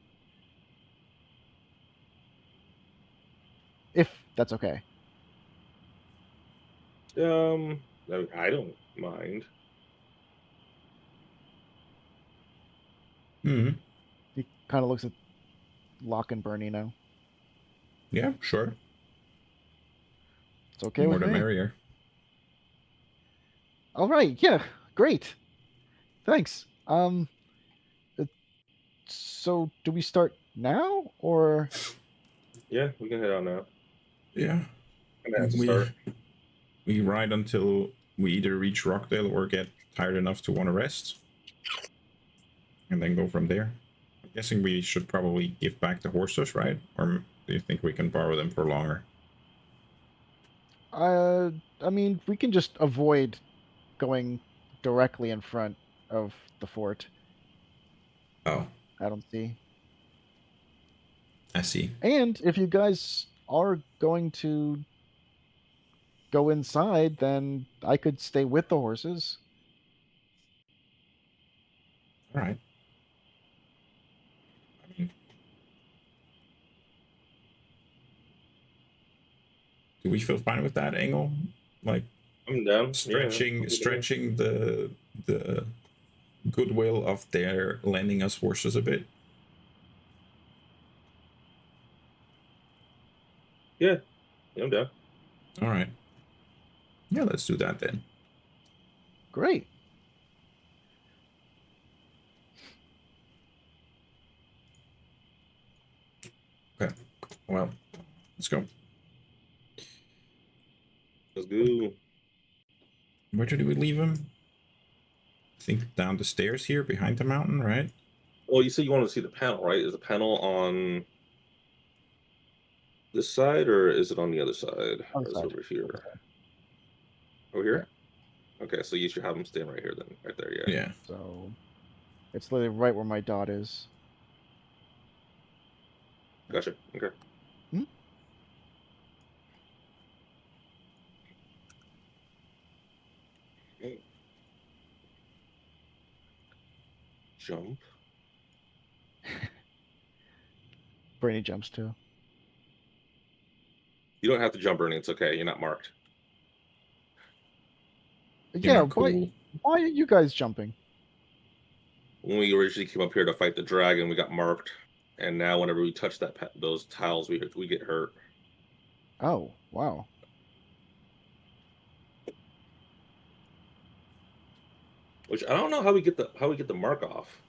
S1: If that's okay.
S2: I don't mind.
S3: Hmm.
S1: He kind of looks at Locke and Bernie now.
S3: Yeah, sure.
S1: It's okay
S3: More
S1: with
S3: the
S1: me.
S3: merrier.
S1: All right, yeah, great. Thanks. Uh, so do we start now or
S2: Yeah, we can head on now.
S3: Yeah.
S2: I'm gonna have to
S3: We
S2: start.
S3: we ride until we either reach Rockdale or get tired enough to want to rest, and then go from there. I'm guessing we should probably give back the horses, right? Or do you think we can borrow them for longer?
S1: uh I mean, we can just avoid going directly in front of the fort.
S3: Oh,
S1: I don't see.
S3: I see.
S1: And if you guys are going to go inside, then I could stay with the horses.
S3: All right. I mean, do we feel fine with that angle? Like
S2: I'm down. Yeah,
S3: stretching
S2: I'm good with that.
S3: stretching the goodwill of their lending us horses a bit.
S2: Yeah, I'm down.
S3: All right. Yeah, let's do that then.
S1: Great.
S3: Okay. Well, let's go.
S2: Let's go.
S3: Where did we leave him? I think down the stairs here behind the mountain, right?
S2: Well, you said you wanted to see the panel, right? Is the panel on this side or is it on the other side?
S1: Other
S2: Or is it
S1: side.
S2: over
S1: Other
S2: here?
S1: side.
S2: Over
S1: Yeah.
S2: here? Okay, so you should have them stand right here then. Right there, yeah.
S3: Yeah.
S1: So it's literally right where my dot is.
S2: Gotcha. Okay.
S1: Hmm?
S2: Okay. Jump.
S1: Brainy jumps too.
S2: You don't have to jump, Ernie. It's okay. You're not marked.
S3: You're
S1: Yeah,
S3: not cool.
S1: why are you guys jumping?
S2: When we originally came up here to fight the dragon, we got marked, and now whenever we touch those tiles, we get hurt.
S1: Oh, wow.
S2: Which I don't know how we get the mark off.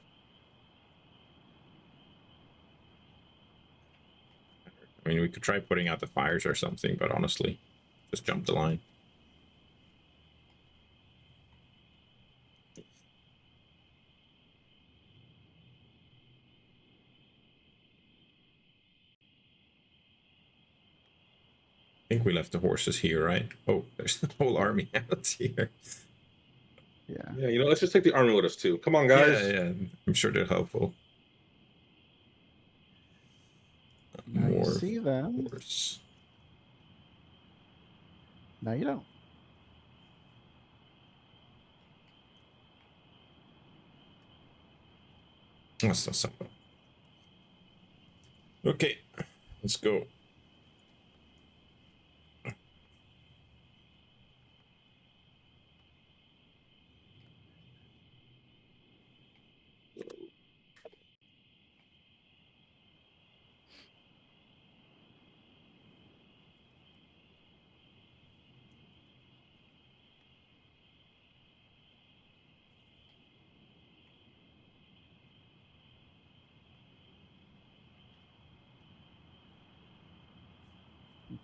S3: I mean, we could try putting out the fires or something, but honestly, just jump the line. I think we left the horses here, right? Oh, there's the whole army out here.
S1: Yeah.
S2: Yeah, let's just take the army with us too. Come on,
S3: Yeah,
S2: guys.
S3: yeah. I'm sure they're helpful.
S1: Now you
S3: More
S1: see them.
S3: horse.
S1: Now you don't.
S3: That's not something. Okay, let's go.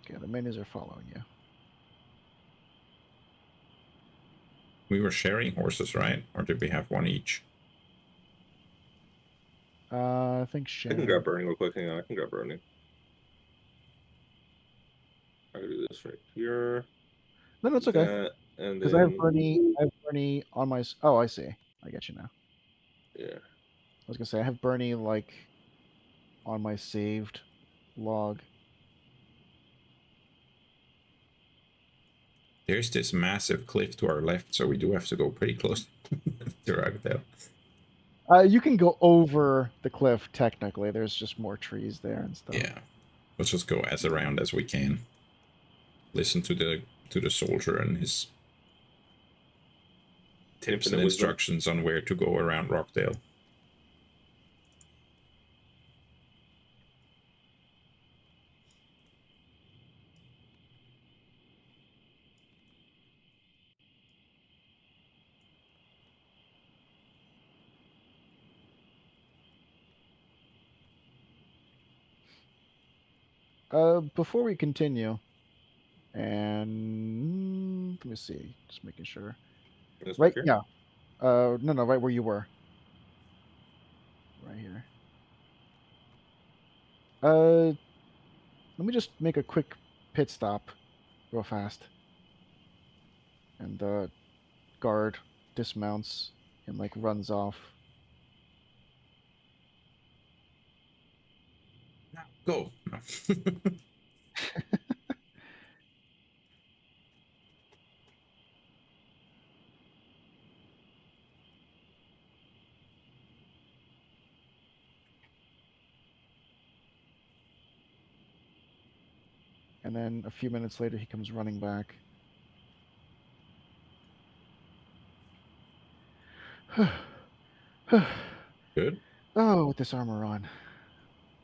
S1: Okay, the minis are following you.
S3: We were sharing horses, right? Or did we have one each?
S1: I think
S2: I can grab
S1: sharing.
S2: Burning real quick. Hang on, I can grab Burning. I can do this right here.
S1: No, no,
S2: Do
S1: it's okay.
S2: that. and
S1: Because I have
S2: then
S1: Bernie on my. Oh, I see. I get you now.
S2: yeah,
S1: I was gonna say I have Bernie like on my saved log.
S3: There's this massive cliff to our left, so we do have to go pretty close to Rockdale.
S1: You can go over the cliff technically. There's just more trees there and stuff.
S3: Yeah, let's just go as around as we can. Listen to the soldier and his tips and
S2: infinite wisdom.
S3: instructions on where to go around Rockdale.
S1: Before we continue, and let me see, just making sure. Right,
S2: Inspector.
S1: yeah. No, right where you were. Right here. Let me just make a quick pit stop, real fast, and the guard dismounts and like runs off.
S3: Go. No.
S1: And then a few minutes later, he comes running back.
S3: Good.
S1: Oh, with this armor on.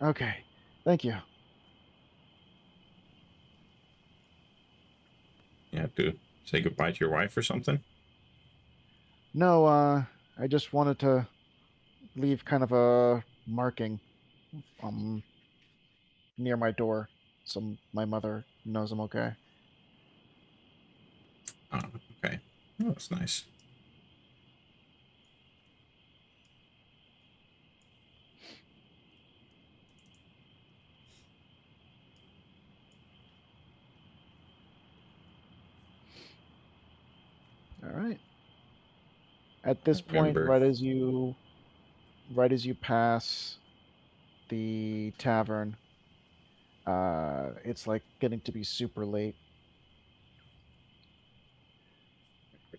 S1: Okay, thank you.
S3: You have to say goodbye to your wife or something.
S1: No, I just wanted to leave kind of a marking um near my door so my mother knows I'm okay.
S3: Oh, okay. Oh, that's nice.
S1: All right. At this point,
S3: Remember.
S1: right as you pass the tavern, it's like getting to be super late.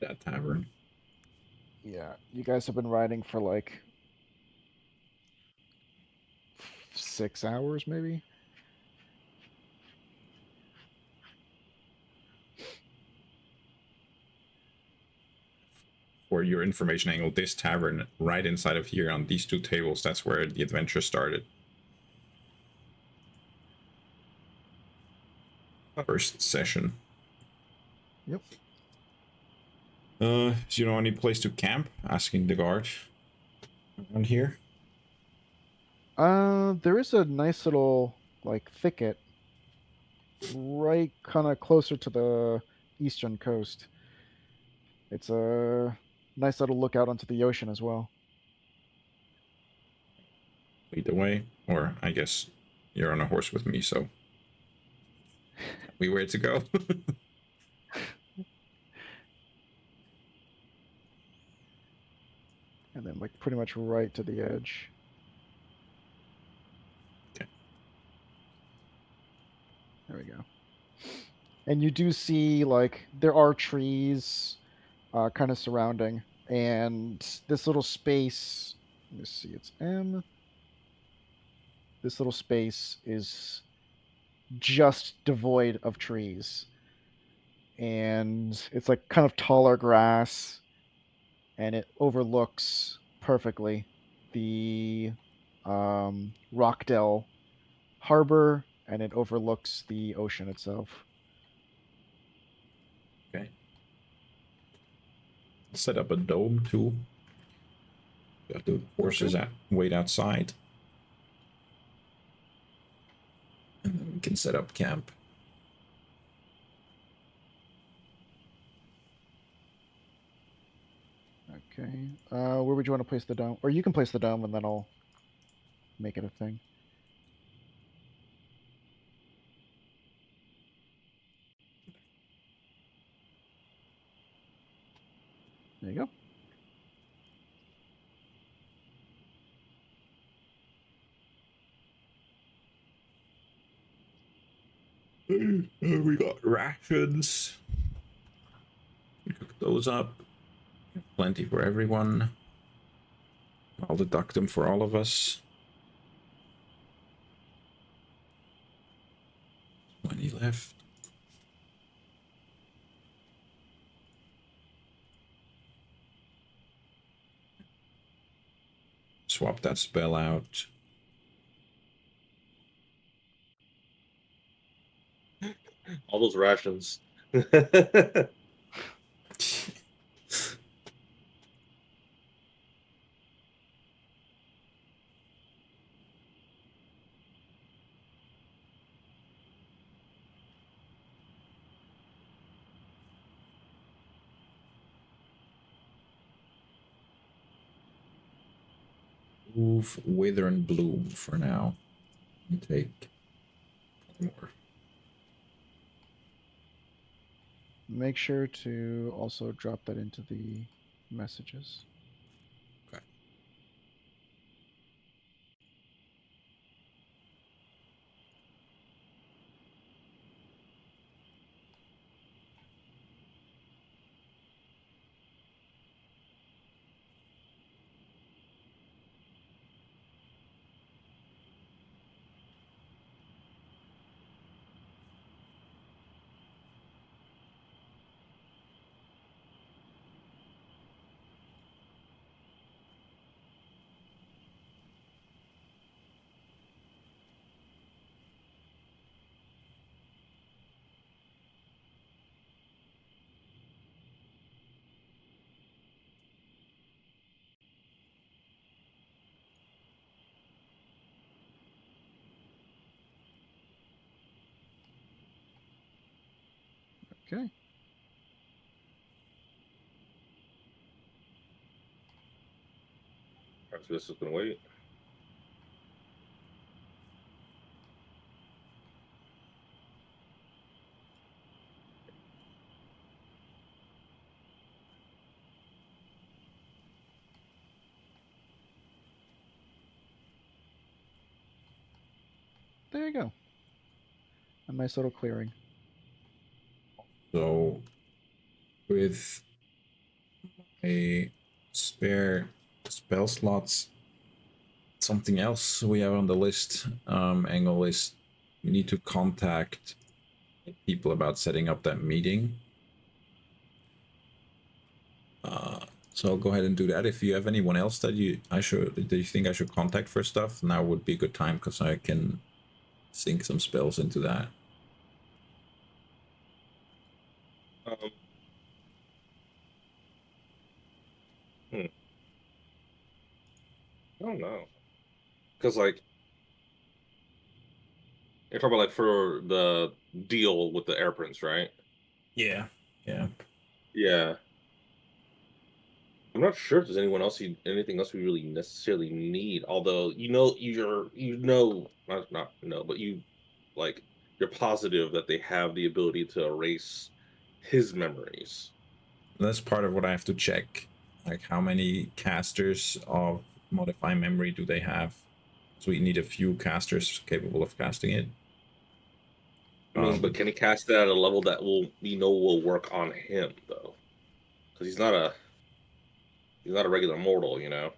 S3: That tavern.
S1: Yeah, you guys have been riding for like 6 hours, maybe.
S3: For your information angle, this tavern right inside of here on these two tables, that's where the adventure started. First session.
S1: Yep.
S3: Do you know any place to camp? Asking the guard around here.
S1: There is a nice little like thicket right kind of closer to the eastern coast. It's a nice little lookout onto the ocean as well.
S3: Lead the way, or I guess you're on a horse with me, so we where to go.
S1: And then like pretty much right to the edge.
S3: Okay.
S1: There we go. And you do see like there are trees kind of surrounding, and this little space. Let me see, it's M. This little space is just devoid of trees, and it's like kind of taller grass, and it overlooks perfectly the Rockdell harbor, and it overlooks the ocean itself.
S3: Okay. Set up a dome too. Got the
S1: Okay.
S3: horses at wait outside. And then we can set up camp.
S1: Okay. Where would you want to place the dome? Or you can place the dome, and then I'll make it a thing. There you go.
S3: We got rations. Cook those up. Plenty for everyone. I'll deduct them for all of us. 20 left. Swap that spell out.
S2: All those rations.
S3: Move, wither, and bloom for now. You take more.
S1: Make sure to also drop that into the messages.
S3: Okay.
S1: Okay.
S2: So this is gonna wait.
S1: There you go. A nice little clearing.
S3: So, with a spare spell slots, something else we have on the list, Angle, is we need to contact people about setting up that meeting. So I'll go ahead and do that. If you have anyone else that you think I should contact for stuff, now would be a good time because I can sink some spells into that.
S2: Um, I don't know, because like you're talking about like for the deal with the air prince, right?
S3: Yeah. Yeah.
S2: Yeah. I'm not sure if there's anyone else anything else we really necessarily need. Although not no, but you like you're positive that they have the ability to erase his memories.
S3: That's part of what I have to check. Like how many casters of modify memory do they have? So we need a few casters capable of casting it.
S2: I mean, but can he cast that at a level that will work on him though? Because he's not a regular mortal, you know.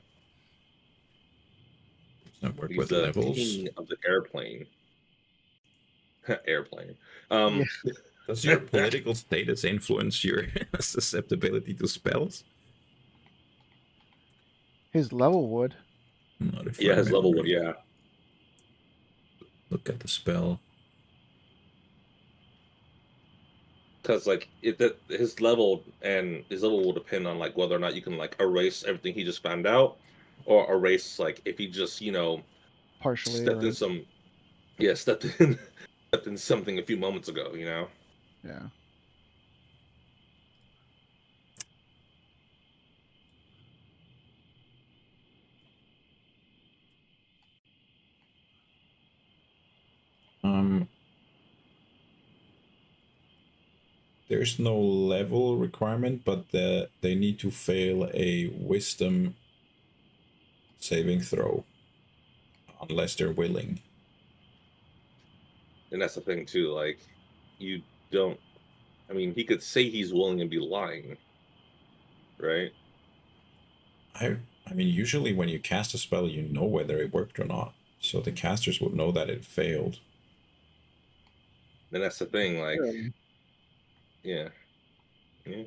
S3: Does that work
S2: He's
S3: with the
S2: the
S3: levels?
S2: king of the airplane. Airplane.
S1: Yeah.
S3: Does your political status influence your susceptibility to spells?
S1: His level would.
S3: Modify
S2: Yeah, his level would,
S3: memory.
S2: yeah.
S3: Look at the spell.
S2: Because like his level will depend on like whether or not you can like erase everything he just found out, or erase like if he just
S1: Partially
S2: stepped in
S1: erased.
S2: some yeah stepped in stepped in something a few moments ago, you know.
S1: Yeah.
S3: Um, there's no level requirement, but they need to fail a wisdom saving throw unless they're willing.
S2: And that's the thing too. Like, you don't. I mean, he could say he's willing and be lying, right?
S3: I mean, usually when you cast a spell, you know whether it worked or not, so the casters would know that it failed.
S2: And that's the thing. Like,
S1: Really?
S2: yeah, yeah.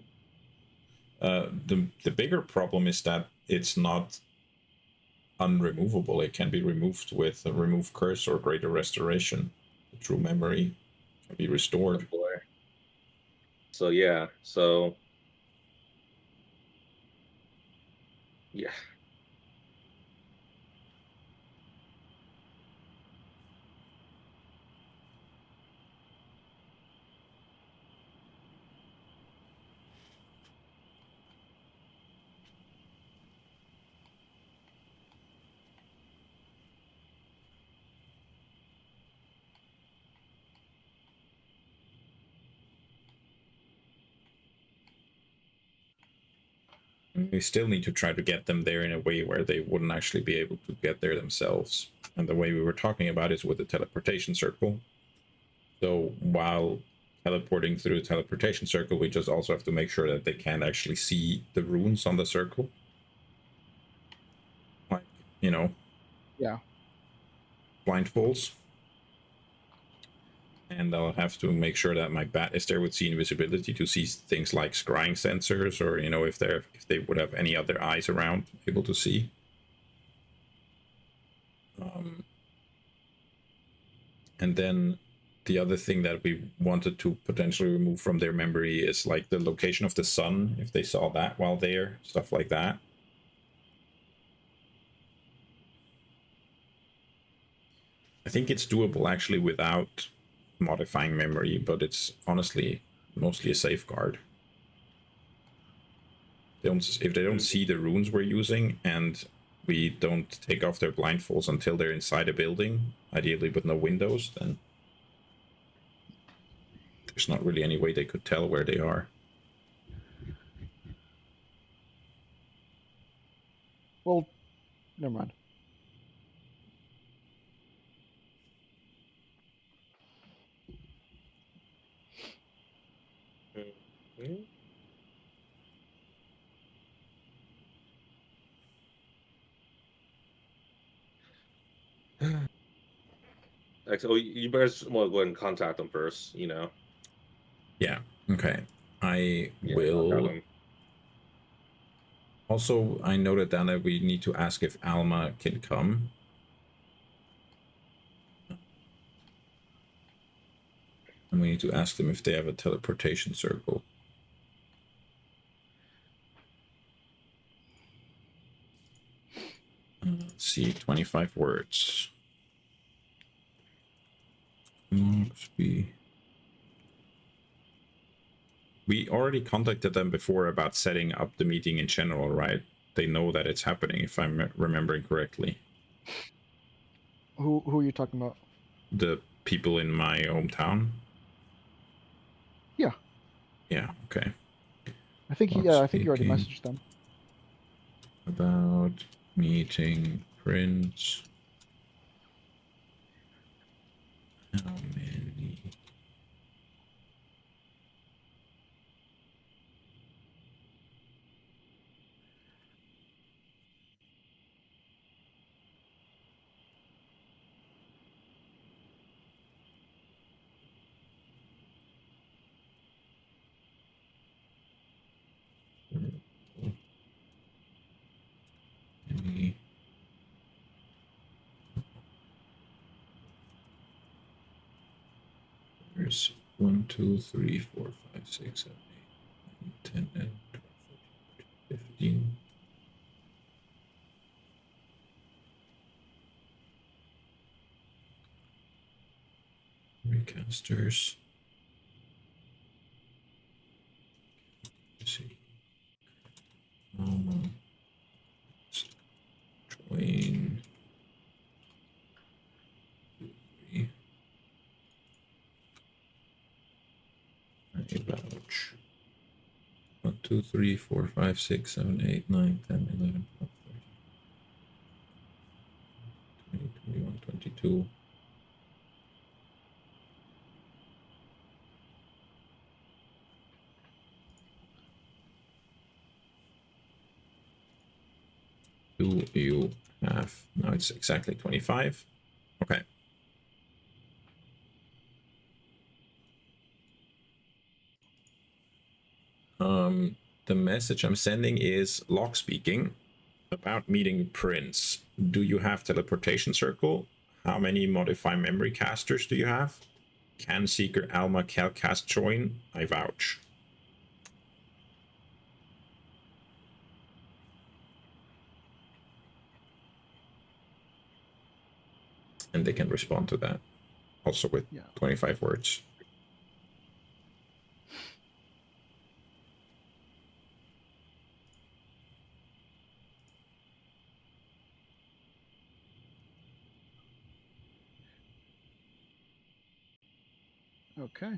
S3: The bigger problem is that it's not unremovable. It can be removed with a remove curse or greater restoration. The true memory can be
S2: Oh
S3: restored.
S2: boy. So yeah. So yeah.
S3: We still need to try to get them there in a way where they wouldn't actually be able to get there themselves. And the way we were talking about is with the teleportation circle. So while teleporting through the teleportation circle, we just also have to make sure that they can't actually see the runes on the circle. Like,
S1: Yeah.
S3: blindfolds. And I'll have to make sure that my bat is there with see invisibility to see things like scrying sensors, or if they would have any other eyes around able to see. And then the other thing that we wanted to potentially remove from their memory is like the location of the sun, if they saw that while there, stuff like that. I think it's doable actually without modifying memory, but it's honestly mostly a safeguard. If they don't see the runes we're using and we don't take off their blindfolds until they're inside a building, ideally with no windows, then there's not really any way they could tell where they are.
S1: Well, never mind.
S2: Mhm. So you better well go ahead and contact them first.
S3: Yeah. Okay. I
S2: Yeah, contact
S3: will.
S2: them.
S3: Also, I noted down that we need to ask if Alma can come. And we need to ask them if they have a teleportation circle. Let's see, 25 words. We already contacted them before about setting up the meeting in general, right? They know that it's happening, if I'm remembering correctly.
S1: Who are you talking about?
S3: The people in my hometown.
S1: Yeah.
S3: Yeah. Okay.
S1: I think
S3: Not
S1: I think you already
S3: speaking
S1: messaged them.
S3: about meeting Prince. How many? Any? There's 1, 2, 3, 4, 5, 6, 7, 8, 9, 10, 11, 12, 13, 14, 15. Recasters. Let's see. Twain. 3. I vouch. 2, 3, 4, 5, 6, 7, 8, 9, 10, 11, 12, 13, 20, 21, 22. Do you have, now it's exactly 25. Okay. The message I'm sending is Locke speaking about meeting Prince. Do you have teleportation circle? How many modify memory casters do you have? Can Seeker Alma Calcast join? I vouch. And they can respond to that also with 25 words.
S1: Okay.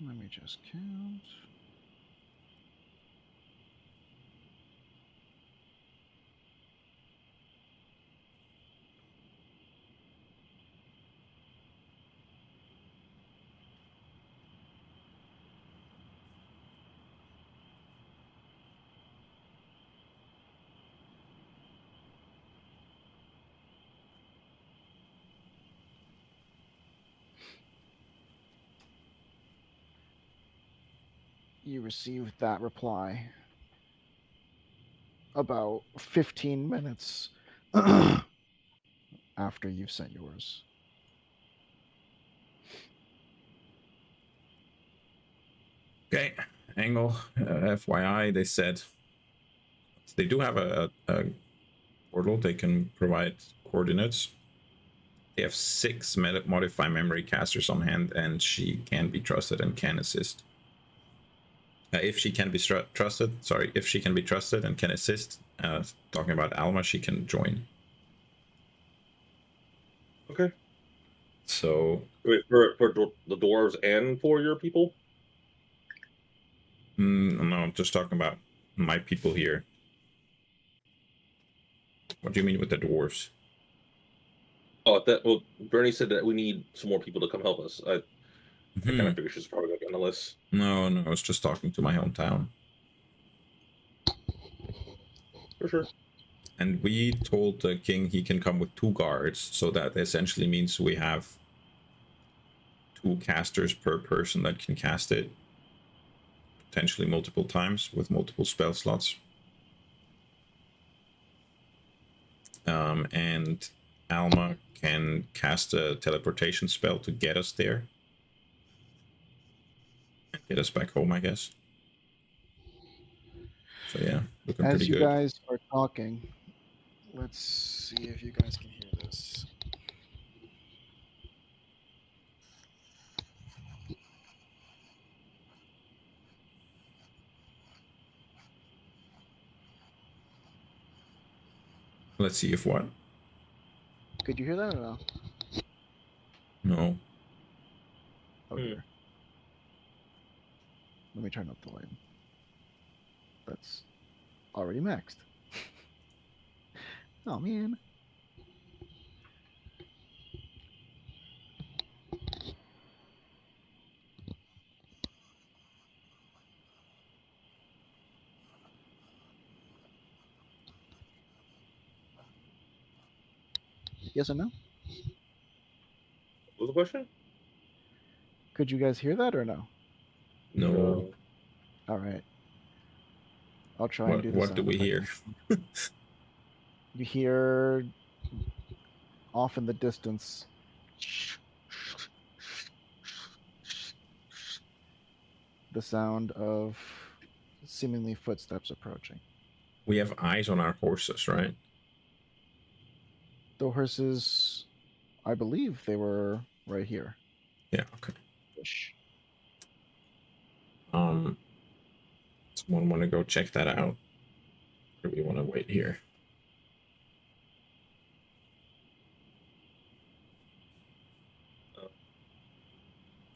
S1: Let me just count. You received that reply about 15 minutes after you've sent yours.
S3: Okay, Angle, FYI, they said they do have a portal. They can provide coordinates. They have 6 modify memory casters on hand, and she can be trusted and can assist. If she can be trusted, if she can be trusted and can assist, talking about Alma, she can join.
S2: Okay.
S3: So
S2: wait, for the dwarves and for your people.
S3: no, I'm just talking about my people here. What do you mean with the dwarves?
S2: Oh, well, Bernie said that we need some more people to come help us. I kind of
S3: Hmm.
S2: figured she's probably going to be on the list.
S3: No, I was just talking to my hometown.
S2: For sure.
S3: And we told the king he can come with 2 guards, so that essentially means we have 2 casters per person that can cast it, potentially multiple times with multiple spell slots. And Alma can cast a teleportation spell to get us there and get us back home, I guess. So yeah, looking pretty
S1: As you
S3: good.
S1: guys are talking, let's see if you guys can hear this.
S3: Let's see if what?
S1: Could you hear that or no?
S3: No.
S1: Oh
S2: Hmm.
S1: dear. Let me turn up the volume. That's already maxed. Oh man. Yes or no?
S2: What was the question?
S1: Could you guys hear that or no?
S3: No.
S1: All right. I'll try and do the
S3: What do
S1: sound
S3: we
S1: effect.
S3: hear?
S1: You hear off in the distance the sound of seemingly footsteps approaching.
S3: We have eyes on our horses, right?
S1: The horses, I believe they were right here.
S3: Yeah, okay.
S1: Ish.
S3: Someone want to go check that out? Or do we want to wait here?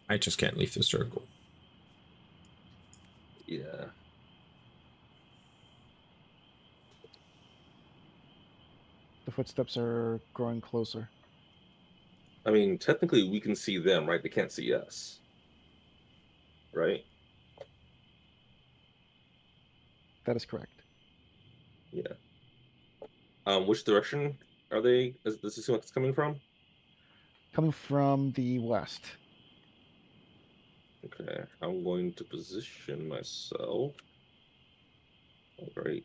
S3: I just can't leave the circle.
S2: Yeah.
S1: The footsteps are growing closer.
S2: I mean, technically, we can see them, right? They can't see us, right?
S1: That is correct.
S2: Yeah. Which direction are they? Does it seem like it's coming from?
S1: Coming from the west.
S2: Okay, I'm going to position myself right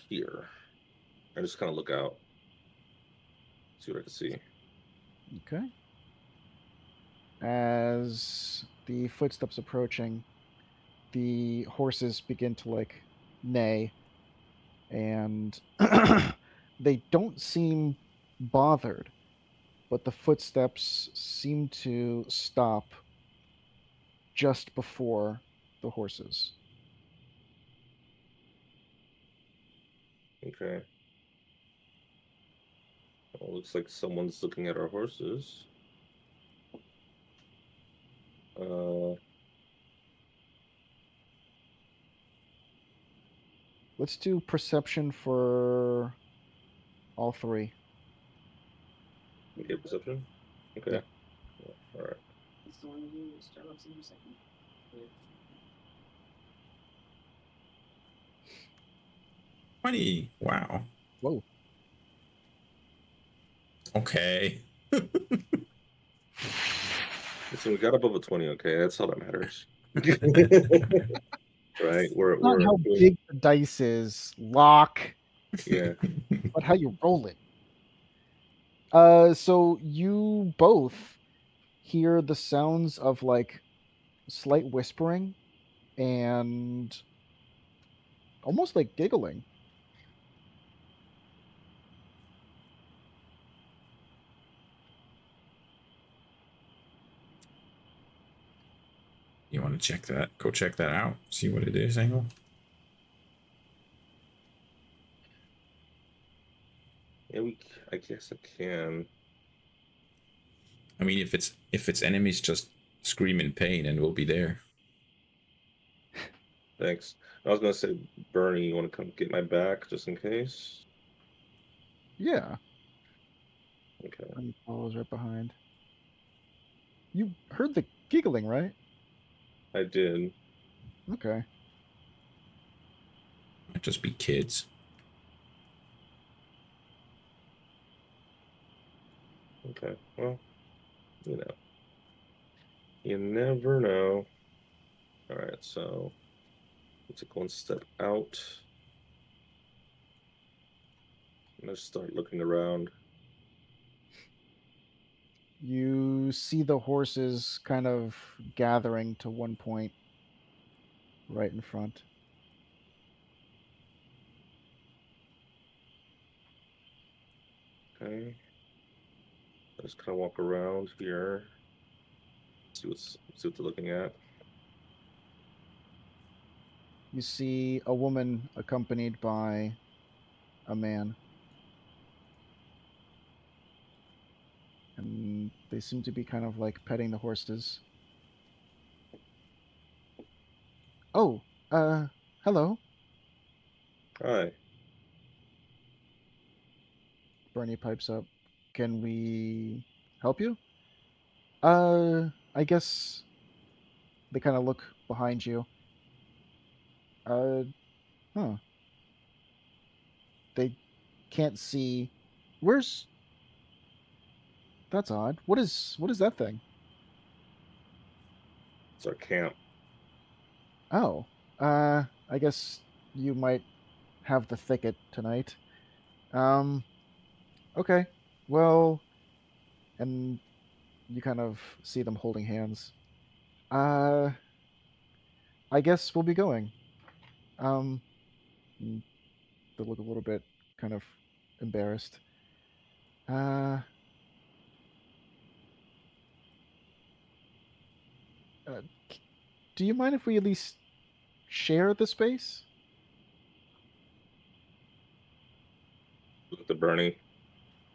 S2: here. I just kind of look out, see what I can see.
S1: Okay. As the footsteps approaching, the horses begin to like neigh, and they don't seem bothered, but the footsteps seem to stop just before the horses.
S2: Okay. Well, looks like someone's looking at our horses. Uh,
S1: Let's do perception for all three.
S2: okay, perception. Okay.
S1: Yeah.
S2: Yeah, all right.
S3: 20. Wow.
S1: Whoa.
S3: Okay.
S2: Listen, we got above a 20. Okay, that's all that matters. Right?
S1: Not
S2: We're
S1: how
S2: doing.
S1: big the dice is, lock,
S2: Yeah.
S1: but how you roll it. So you both hear the sounds of like slight whispering and almost like giggling.
S3: You want to check that? Go check that out. See what it is, Angle.
S2: Yeah, I guess I can.
S3: I mean, if it's enemies, just scream in pain and we'll be there.
S2: Thanks. I was gonna say, Bernie, you want to come get my back just in case?
S1: Yeah.
S2: Okay.
S1: And follows right behind. You heard the giggling, right?
S2: I did.
S1: Okay.
S3: Might just be kids.
S2: Okay. Well, you know, you never know. All right. So let's take one step out. Let's start looking around.
S1: You see the horses kind of gathering to one point right in front.
S2: Okay. Let's kind of walk around here. See what they're looking at.
S1: You see a woman accompanied by a man. seem to be kind of like petting the horses. Oh, hello.
S2: Hi.
S1: Bernie pipes up. Can we help you? I guess they kind of look behind you. Uh, huh. They can't see. Where's? That's odd. What is that thing?
S2: It's our camp.
S1: Oh, I guess you might have the thicket tonight. Um, okay. Well, and you kind of see them holding hands. Uh, I guess we'll be going. Um, and they look a little bit kind of embarrassed. Uh, uh do you mind if we at least share the space?
S2: With the Bernie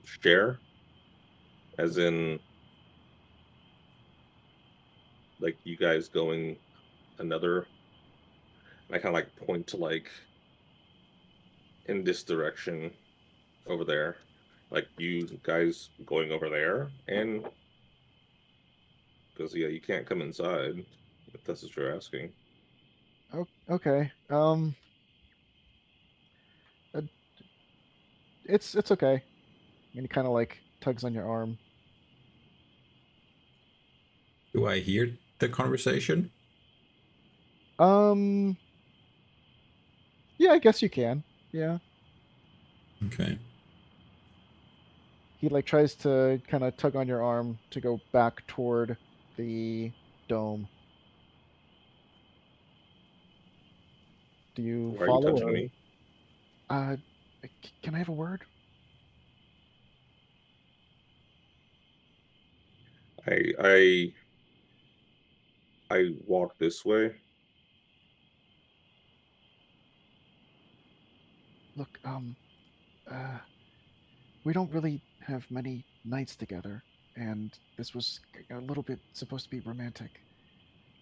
S2: share, as in like you guys going another. I kind of like point to like in this direction over there, like you guys going over there, and because yeah, you can't come inside if that's what you're asking.
S1: Oh, okay. Uh, it's okay. And he kind of like tugs on your arm.
S3: Do I hear the conversation?
S1: Um, yeah, I guess you can. Yeah.
S3: Okay.
S1: He like tries to kind of tug on your arm to go back toward the dome. Do you
S2: Why are you
S1: follow
S2: touching
S1: or
S2: me?
S1: uh can I have a word?
S2: I I walk this way.
S1: Look, uh we don't really have many nights together, and this was a little bit supposed to be romantic.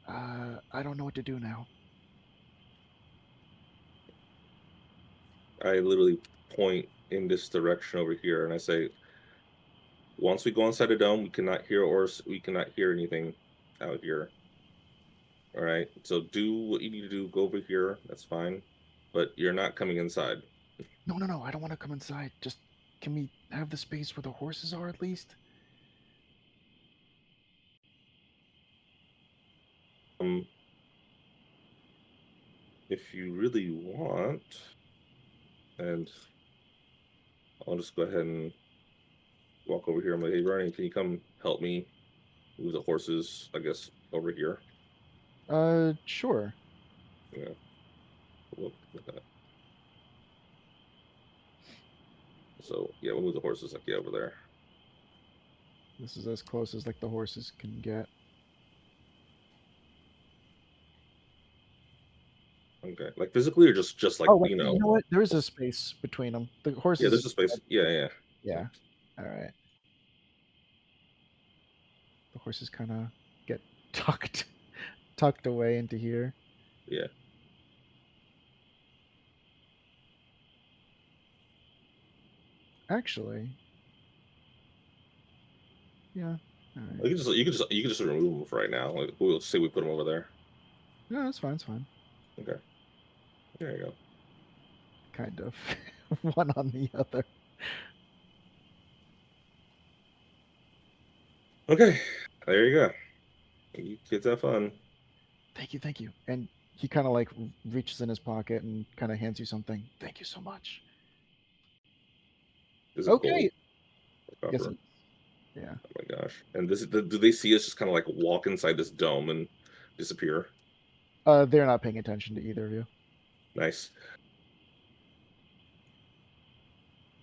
S1: I don't know what to do now.
S2: I literally point in this direction over here, and I say, once we go inside the dome, we cannot hear we cannot hear anything out here. All right. So do what you need to do. Go over here. That's fine. But you're not coming inside.
S1: No, no, no, I don't want to come inside. Just can we have the space where the horses are at least?
S2: Um, if you really want, and I'll just go ahead and walk over here. I'm like, hey, Bernie, can you come help me move the horses? I guess over here.
S1: Sure.
S2: Yeah. Look at that. So yeah, we'll move the horses like yeah over there.
S1: This is as close as like the horses can get.
S2: Okay. Like physically or just like
S1: Oh, wait, you know what? There is a space between them. The
S2: yeah.
S1: horses.
S2: There's a space. Yeah, yeah,
S1: Yeah. All right. The horses kind of get tucked tucked away into here.
S2: yeah.
S1: Actually, yeah. All right.
S2: You can just remove them for right now. Like we'll say we put them over there.
S1: No, that's fine. It's fine.
S2: Okay. There you go.
S1: Kind of. One on the other.
S2: Okay. There you go. You kids have fun.
S1: Thank you. Thank you. And he kind of like reaches in his pocket and kind of hands you something. Thank you so much.
S2: Is it gold
S1: Okay.
S2: or
S1: Yes.
S2: copper?
S1: Yeah.
S2: Oh my gosh. And do they see us just kind of like walk inside this dome and disappear?
S1: They're not paying attention to either of you.
S2: Nice.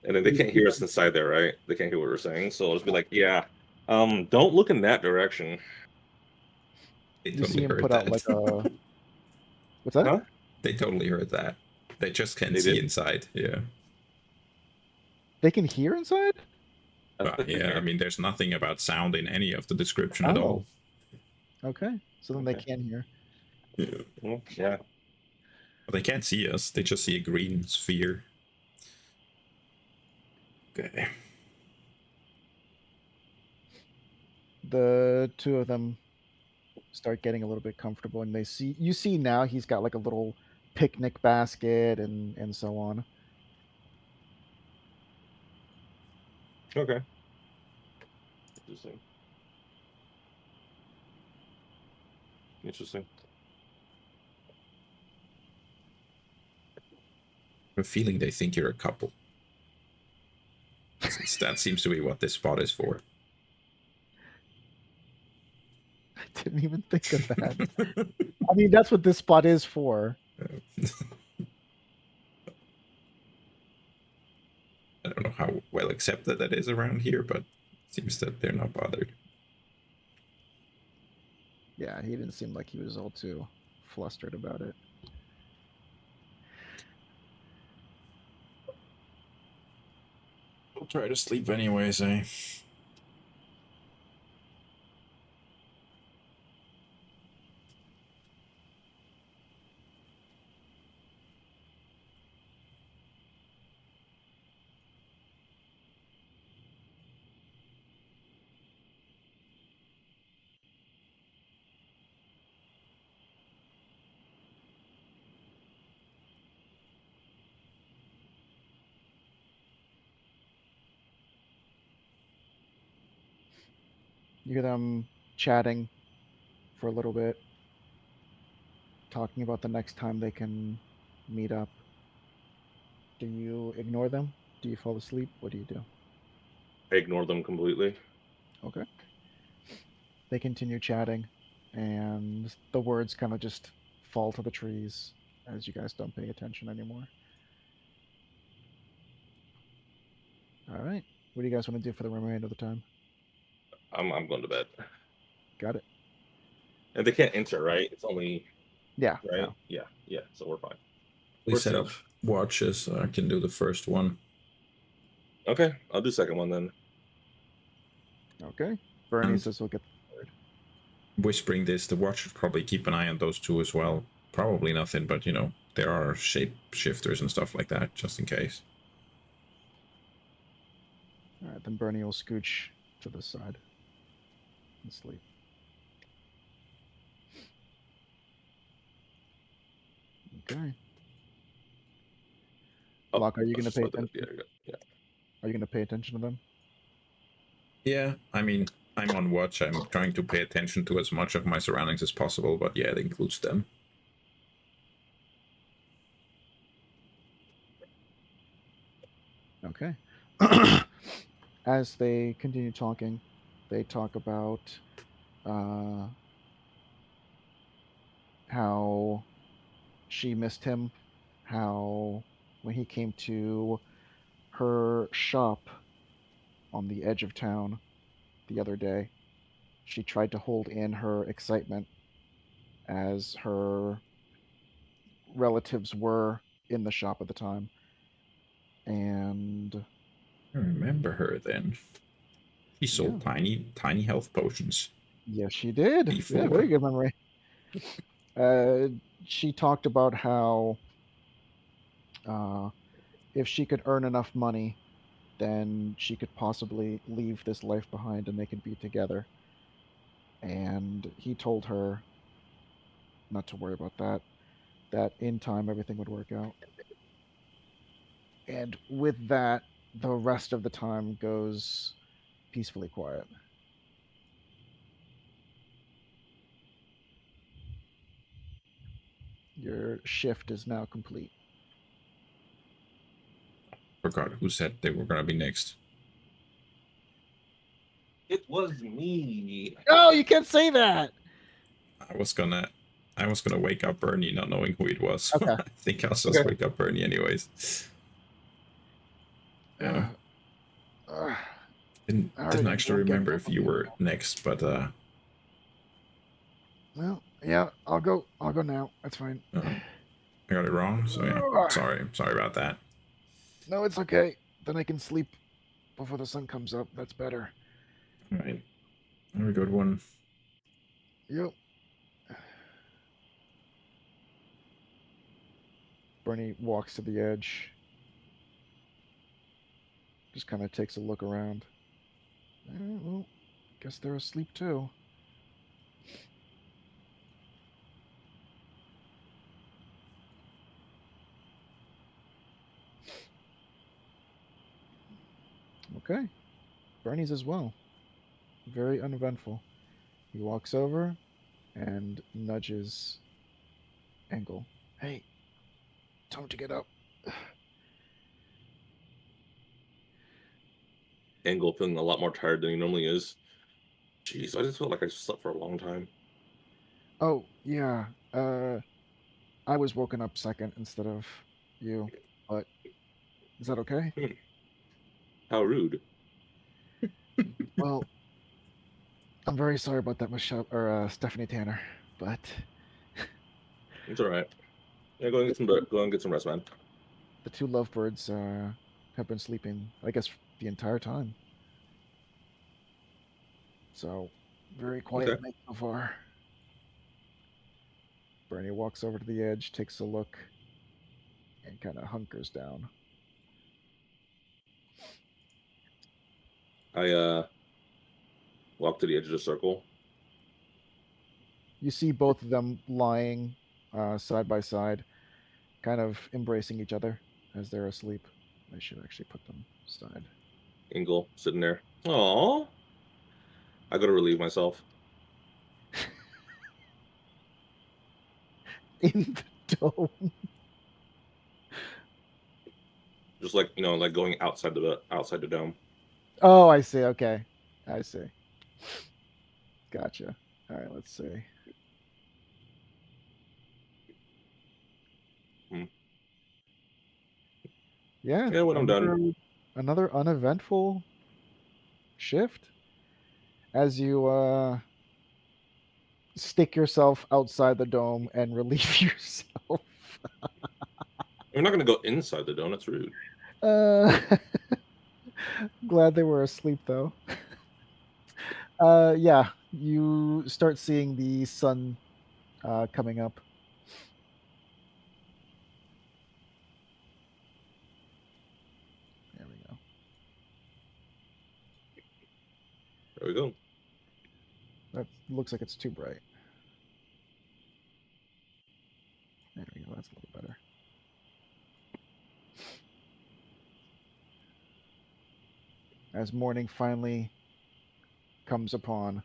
S2: And then they
S1: You,
S2: can't hear us inside there, right? They can't hear what we're saying. So I'll just be like, yeah, don't look in that direction.
S3: They
S1: you see
S3: totally
S1: him
S3: heard
S1: put out
S3: that.
S1: like a. What's that?
S2: Huh?
S3: They totally heard that. They just can't
S2: They
S3: see
S2: did?
S3: inside. Yeah.
S1: They can hear inside?
S3: Yeah, I mean, there's nothing about sound in any of the description at
S1: Oh,
S3: all.
S1: okay. So then they
S2: Okay.
S1: can hear.
S3: Yeah.
S2: Yeah.
S3: But they can't see us. They just see a green sphere. Okay.
S1: The two of them start getting a little bit comfortable, and you see now he's got like a little picnic basket and so on.
S2: Okay. Interesting. Interesting.
S3: I have a feeling they think you're a couple. Since that seems to be what this spot is for.
S1: I didn't even think of that. I mean, that's what this spot is for.
S3: I don't know how well accepted that is around here, but it seems that they're not bothered.
S1: Yeah, he didn't seem like he was all too flustered about it.
S3: I'll try to sleep anyways, eh?
S1: You hear them chatting for a little bit, talking about the next time they can meet up. Do you ignore them? Do you fall asleep? What do you do?
S2: I ignore them completely.
S1: Okay. They continue chatting, and the words kind of just fall to the trees as you guys don't pay attention anymore. All right. What do you guys want to do for the remainder of the time?
S2: I'm going to bed.
S1: Got it.
S2: And they can't enter, right? It's only
S1: Yeah.
S2: right.
S1: No.
S2: Yeah. Yeah. So we're fine.
S3: We
S2: We're
S3: set up
S2: safe.
S3: watches, so I can do the first one.
S2: Okay. I'll do second one then.
S1: Okay. Bernie
S3: And
S1: says he'll get the third.
S3: whispering this, the watch should probably keep an eye on those two as well. Probably nothing, but you know, there are shape shifters and stuff like that, just in case.
S1: All right. Then Bernie will scooch to the side and sleep. Okay.
S2: Oh,
S1: Locke, are you
S2: I was
S1: going to
S2: just
S1: pay
S2: let that.
S1: attention?
S2: Yeah.
S1: Are you going to pay attention to them?
S3: Yeah, I mean, I'm on watch. I'm trying to pay attention to as much of my surroundings as possible, but yeah, it includes them.
S1: Okay. As they continue talking, they talk about uh, how she missed him, how when he came to her shop on the edge of town the other day, she tried to hold in her excitement as her relatives were in the shop at the time. And
S3: I remember her then. She
S1: yeah,
S3: sold tiny health potions
S1: yes, she did. Yeah,
S3: before.
S1: very good memory. Uh, she talked about how uh, if she could earn enough money, then she could possibly leave this life behind and they could be together. And he told her not to worry about that, that in time everything would work out. And with that, the rest of the time goes peacefully quiet. Your shift is now complete.
S3: Forgot who said they were gonna be next.
S2: It was me.
S1: Oh, you can't say that.
S3: I was gonna I was gonna wake up Bernie not knowing who it was.
S1: Okay.
S3: I think I'll just
S2: Okay.
S3: wake up Bernie anyways. Yeah.
S1: Uh, uh, all
S3: Didn't
S1: right,
S3: actually
S1: we'll get
S3: remember if you were next, but
S1: well, yeah, I'll go. I'll go now. That's fine.
S3: I got it wrong. So yeah. Sorry about that.
S1: No, it's okay. Then I can sleep before the sun comes up. That's better.
S3: All right. Very good one.
S1: Yep. Bernie walks to the edge. Just kind of takes a look around. Well, guess they're asleep too. Okay. Bernie's as well. Very uneventful. He walks over and nudges Angle. Hey, tell him to get up.
S2: Angle feeling a lot more tired than he normally is. Jeez, I just felt like I slept for a long time.
S1: Oh, yeah. I was woken up second instead of you, but is that okay?
S2: How rude.
S1: Well, I'm very sorry about that, Michelle or Stephanie Tanner, but
S2: It's all right. Yeah, go and get some. Go and get some rest, man.
S1: the two lovebirds have been sleeping, I guess, the entire time. So, very quiet
S2: Okay.
S1: night so far. Bernie walks over to the edge, takes a look, and kind of hunkers down.
S2: I walk to the edge of the circle.
S1: You see both of them lying side by side, kind of embracing each other as they're asleep. I should actually put them aside.
S2: Angle sitting there. Aw. I gotta relieve myself.
S1: In the dome.
S2: Just like like going outside the dome.
S1: Oh, I see. Okay. I see. Gotcha. All right, let's see.
S2: Hmm.
S1: Yeah,
S2: Yeah, when I'm done.
S1: another uneventful shift as you stick yourself outside the dome and relieve yourself.
S2: I'm not gonna go inside the dome. That's rude.
S1: Uh, glad they were asleep though. Yeah, you start seeing the sun coming up. There we go.
S2: There we go.
S1: That looks like it's too bright. There we go. That's a little better. As morning finally comes upon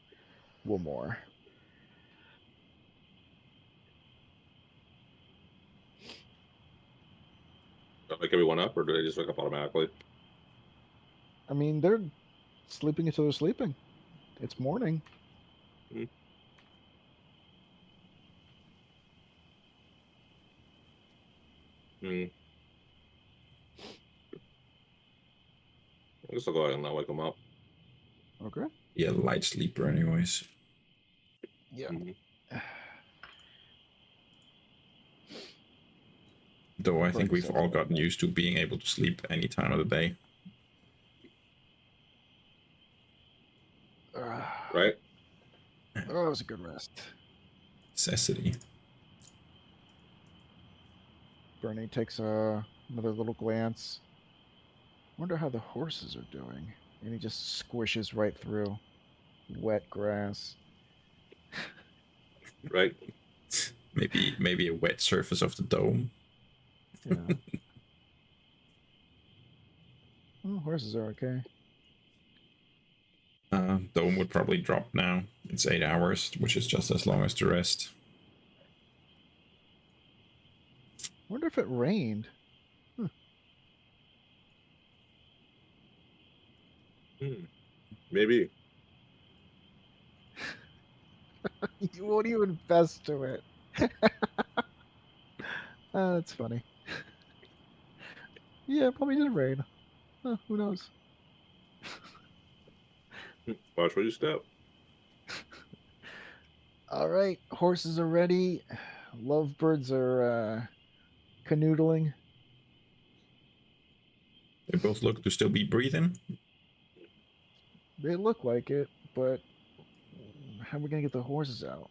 S1: Wilmore.
S2: Do I wake everyone up, or do they just wake up automatically?
S1: I mean, they're sleeping until they're sleeping. It's morning.
S2: Hmm. Hmm. I guess I'll go ahead and not wake them up.
S1: Okay.
S3: Yeah, light sleeper, anyways.
S1: Yeah.
S2: Hmm.
S3: Though I think
S1: Bernie
S3: we've
S1: says
S3: all
S1: wake
S3: gotten
S1: up.
S3: used to being able to sleep any time of the day.
S2: Right?
S1: Oh, it was a good rest.
S3: Necessity.
S1: Bernie takes another little glance. Wonder how the horses are doing. And he just squishes right through wet grass.
S2: Right?
S3: Maybe a wet surface of the dome.
S1: Yeah. Well, horses are okay.
S3: Dome would probably drop now. It's 8 hours, which is just as long as the rest.
S1: Wonder if it rained.
S2: Hmm. Maybe.
S1: You won't even invest to it. That's funny. Yeah, probably did rain. Who knows?
S2: Watch where you step.
S1: All right, horses are ready. Lovebirds are canoodling.
S3: They both look to still be breathing.
S1: They look like it, but how are we gonna get the horses out?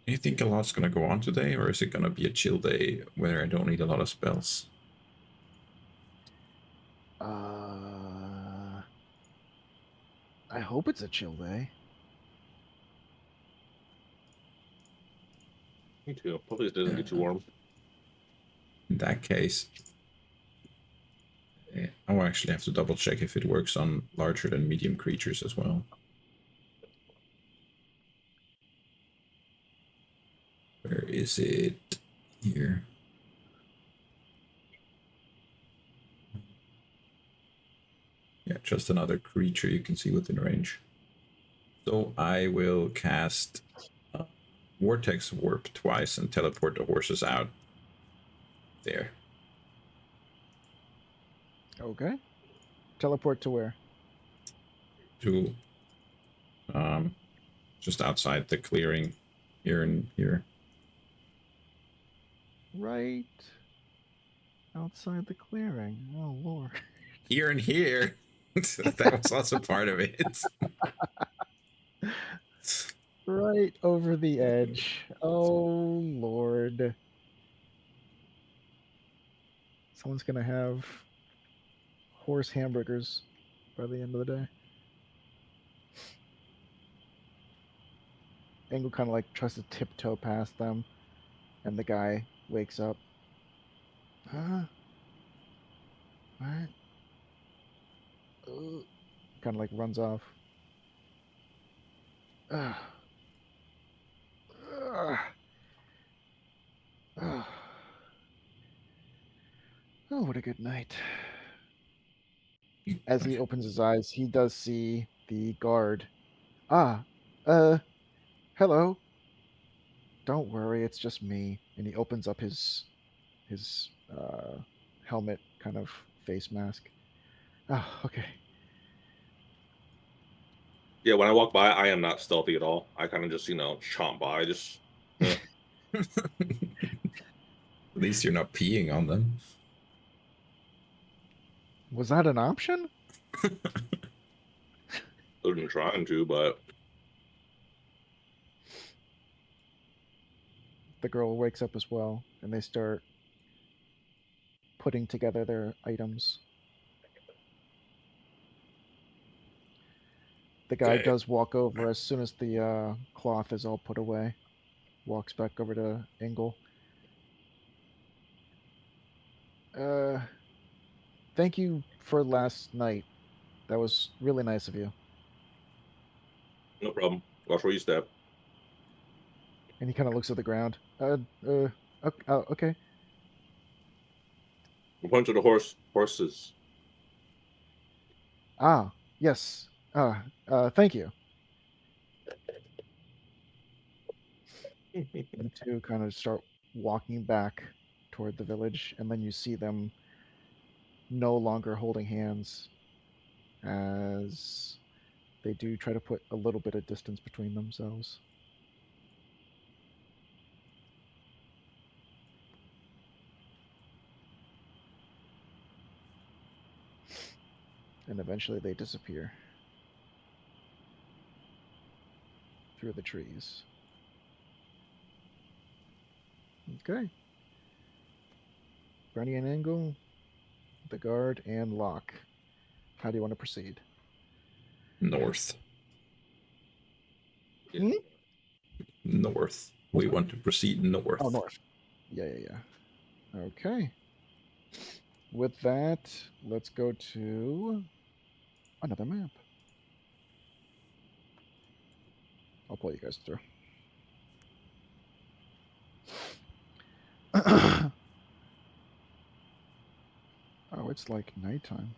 S3: Do you think a lot's gonna go on today, or is it gonna be a chill day where I don't need a lot of spells?
S1: Uh, I hope it's a chill day.
S2: Me too. Hopefully it doesn't get too warm.
S3: In that case, I'll actually have to double check if it works on larger than medium creatures as well. Where is it? Here. Yeah, just another creature you can see within range. So I will cast Vortex Warp twice and teleport the horses out there.
S1: Okay. Teleport to where?
S3: To just outside the clearing here and here.
S1: Right outside the clearing. Oh lord.
S3: Here and here. That was also part of it.
S1: Right over the edge. Oh lord. Someone's gonna have horse hamburgers by the end of the day. Angle kind of like tries to tiptoe past them, and the guy wakes up. Huh? What? Kind of like runs off. Ugh. Ugh. Ugh. Oh, what a good night. As he opens his eyes, he does see the guard. Ah, uh, hello. Don't worry, it's just me. And he opens up his helmet kind of face mask. Oh, okay.
S2: Yeah, when I walk by, I am not stealthy at all. I kind of just, chomp by. Just,
S3: At least you're not peeing on them.
S1: Was that an option?
S2: I've been trying to, but
S1: The girl wakes up as well, and they start putting together their items. The guy
S3: Okay.
S1: does walk over as soon as the cloth is all put away. Walks back over to Ingle. Uh, thank you for last night. That was really nice of you.
S2: no problem. Watch where you step.
S1: And he kind of looks at the ground. Okay.
S2: We point to the horses.
S1: Ah, yes. Thank you. You two kind of start walking back toward the village, and then you see them no longer holding hands as they do try to put a little bit of distance between themselves. And eventually they disappear through the trees. Okay. Bernie and Angle, the guard, and Locke. How do you want to proceed?
S3: North.
S2: Yeah.
S1: Hmm?
S3: North.
S1: What's
S3: We
S1: that?
S3: want to proceed
S1: Oh,
S3: north.
S1: north. Yeah. Okay. With that, let's go to another map. I'll pull you guys through. Oh, it's like nighttime.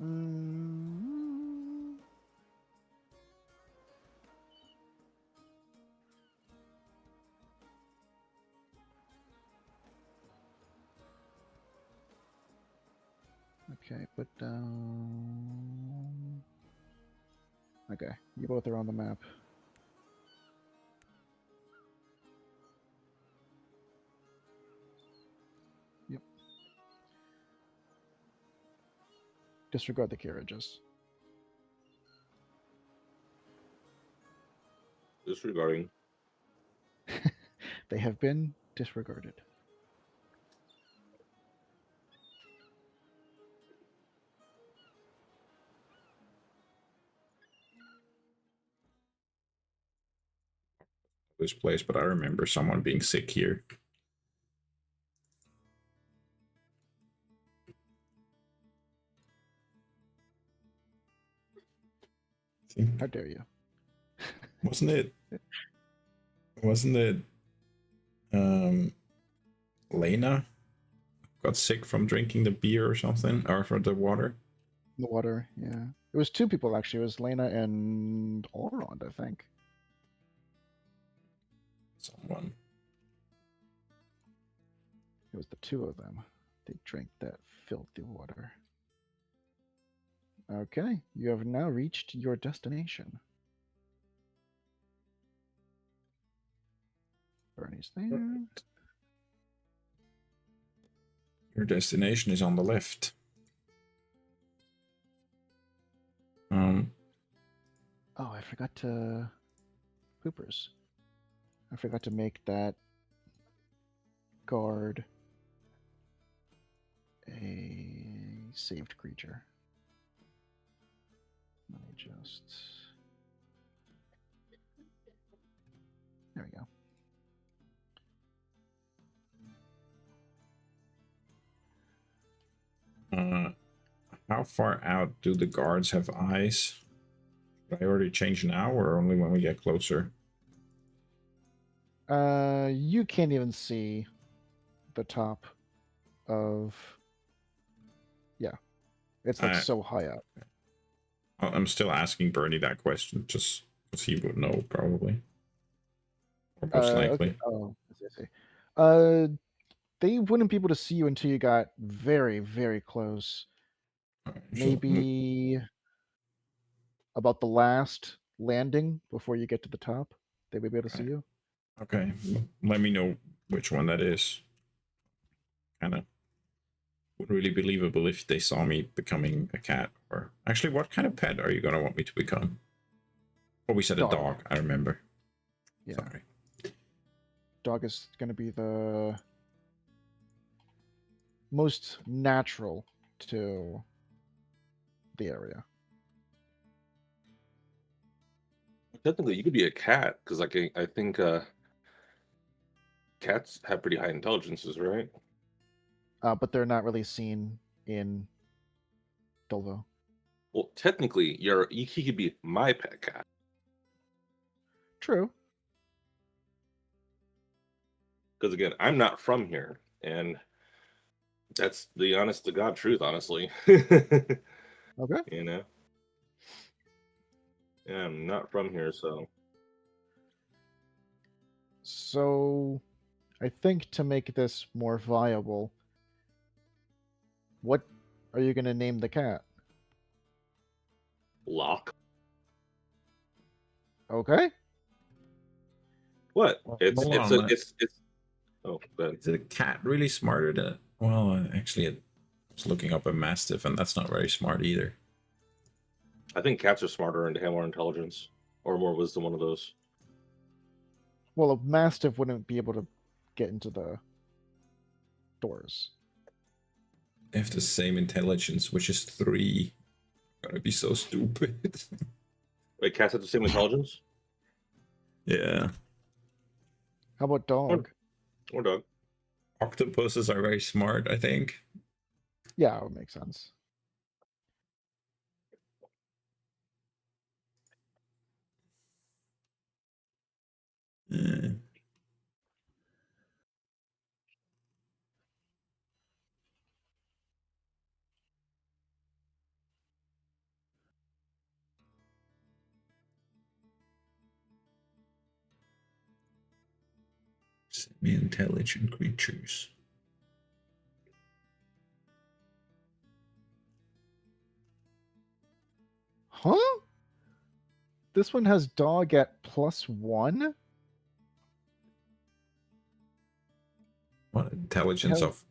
S1: Mm. Okay, put down. Okay, you both are on the map. Yep. Disregard the carriages.
S2: Disregarding.
S1: They have been disregarded.
S3: This place, but I remember someone being sick here. See?
S1: How dare you?
S3: Wasn't it? Wasn't it? Lena got sick from drinking the beer or something, or from the water.
S1: The water, yeah. It was two people actually. It was Lena and Orond, I think.
S3: Someone.
S1: It was the two of them. They drank that filthy water. Okay, you have now reached your destination. Bernie's there.
S3: Your destination is on the left. Um.
S1: Oh, I forgot to. Poopers. I forgot to make that guard a saved creature. Let me just. There we go.
S3: How far out do the guards have eyes? Should I already change now, or only when we get closer?
S1: You can't even see the top of. Yeah, it's like so high up.
S3: I'm still asking Bernie that question, just because he would know probably, or most likely.
S1: Okay. Oh, I see. They wouldn't be able to see you until you got very, very close. Maybe about the last landing before you get to the top. They would be able to see you.
S3: Okay, let me know which one that is. Kind of would really be believable if they saw me becoming a cat. Or actually, what kind of pet are you gonna want me to become? Oh, we said a dog. I remember.
S1: Yeah.
S3: Sorry.
S1: Dog is going to be the most natural to the area.
S2: Technically, you could be a cat because, like, I think cats have pretty high intelligences, right?
S1: But they're not really seen in Dolvo.
S2: Well, technically, he could be my pet cat.
S1: True.
S2: Because again, I'm not from here, and that's the honest to God truth, honestly.
S1: Okay.
S2: You know, yeah, I'm not from here, so
S1: So, I think to make this more viable, what are you going to name the cat?
S2: lock.
S1: Okay.
S2: What?
S3: Well,
S2: It's
S3: hold
S2: it's
S3: on.
S2: a it's it's. Oh, but
S3: Is a cat really smarter than? Well, actually, I was looking up a mastiff, and that's not very smart either.
S2: I think cats are smarter and have more intelligence or more wisdom. One of those.
S1: Well, a mastiff wouldn't be able to get into the doors.
S3: They have the same intelligence, which is 3. Gonna be so stupid.
S2: Wait, cats have the same intelligence?
S3: Yeah.
S1: How about dog?
S2: Or dog?
S3: Octopuses are very smart, I think.
S1: Yeah, it would make sense.
S3: Yeah. Semi-intelligent creatures.
S1: Huh? This one has dog at +1?
S3: What? Intelligence
S1: Has
S3: of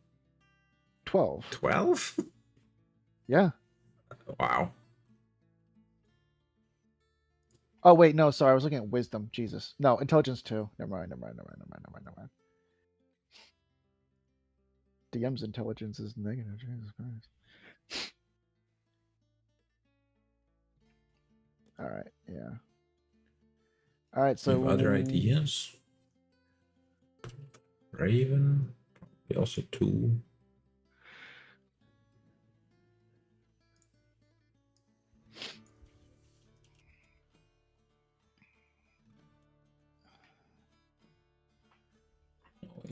S1: 12.
S3: 12?
S1: Yeah.
S3: Wow.
S1: Oh, wait, no, sorry. I was looking at wisdom. Jesus. No, intelligence 2. Never mind. DM's intelligence is negative. Jesus Christ. All right, yeah. All right,
S3: You have other
S1: so
S3: ideas? Raven? Probably also 2.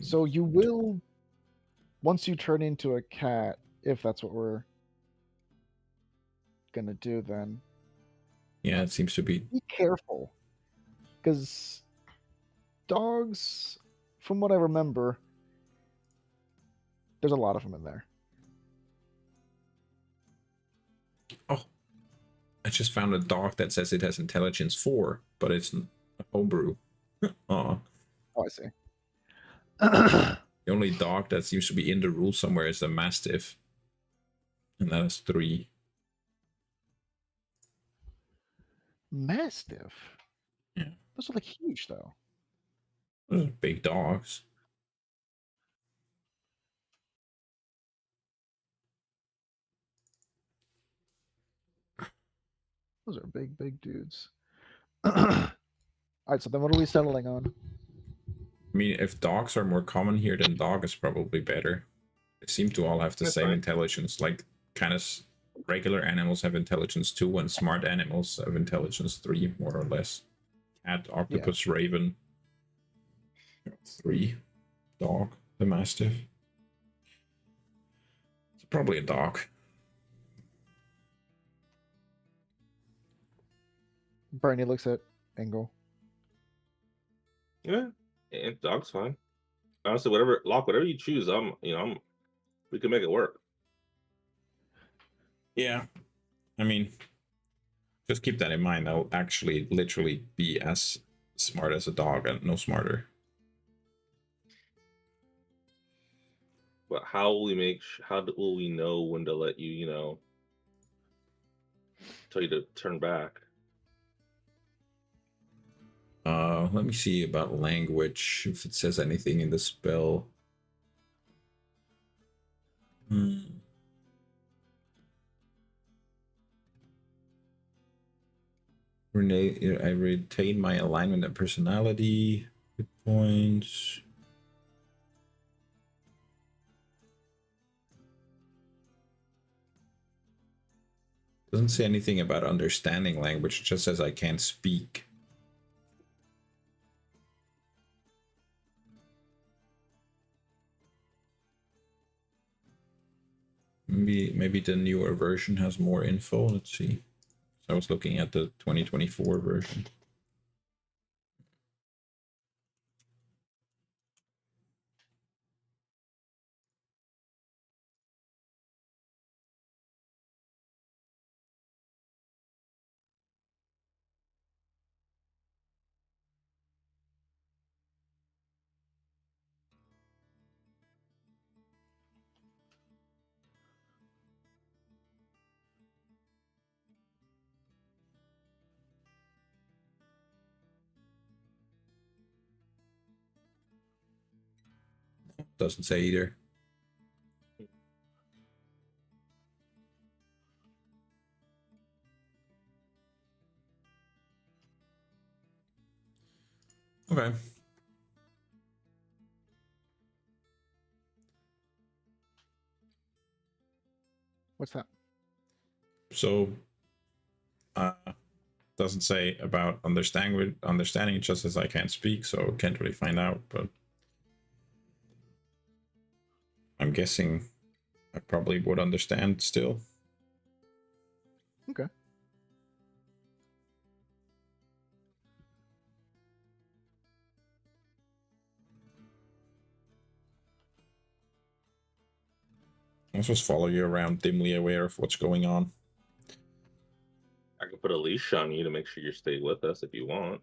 S1: so you will, once you turn into a cat, if that's what we're gonna do, then
S3: Yeah, it seems to be.
S1: be careful, because dogs, from what I remember, there's a lot of them in there.
S3: Oh, I just found a dog that says it has intelligence 4, but it's a homebrew. Oh,
S1: Oh, I see.
S3: the only dog that seems to be in the rule somewhere is the Mastiff, and that is 3.
S1: Mastiff.
S3: Yeah,
S1: Those are like huge, though.
S3: those are big dogs.
S1: Those are big, big dudes. All right, so then what are we settling on?
S3: I mean, if dogs are more common here, then dog is probably better. They seem to all have the
S2: That's
S3: same
S2: fine.
S3: intelligence. Like, kind of regular animals have intelligence 2, and smart animals have intelligence 3, more or less. Cat, octopus, raven. 3. Dog, the Mastiff. It's probably a dog.
S1: Bernie looks at Engel.
S2: Yeah, and dog's fine. Honestly, whatever you choose, we can make it work.
S3: Yeah. I mean, just keep that in mind. I'll actually literally be as smart as a dog and no smarter.
S2: But how will will we know when to let you, tell you to turn back?
S3: Let me see about language, if it says anything in the spell. I retain my alignment and personality. Good points. Doesn't say anything about understanding language, it just says I can't speak. Maybe the newer version has more info. Let's see. So I was looking at the 2024 version. Doesn't say either. Okay.
S1: What's that?
S3: So, doesn't say about understanding. It just says I can't speak, so can't really find out. But I'm guessing I probably would understand still.
S1: Okay.
S3: I'll just follow you around, dimly aware of what's going on.
S2: I can put a leash on you to make sure you stay with us if you want.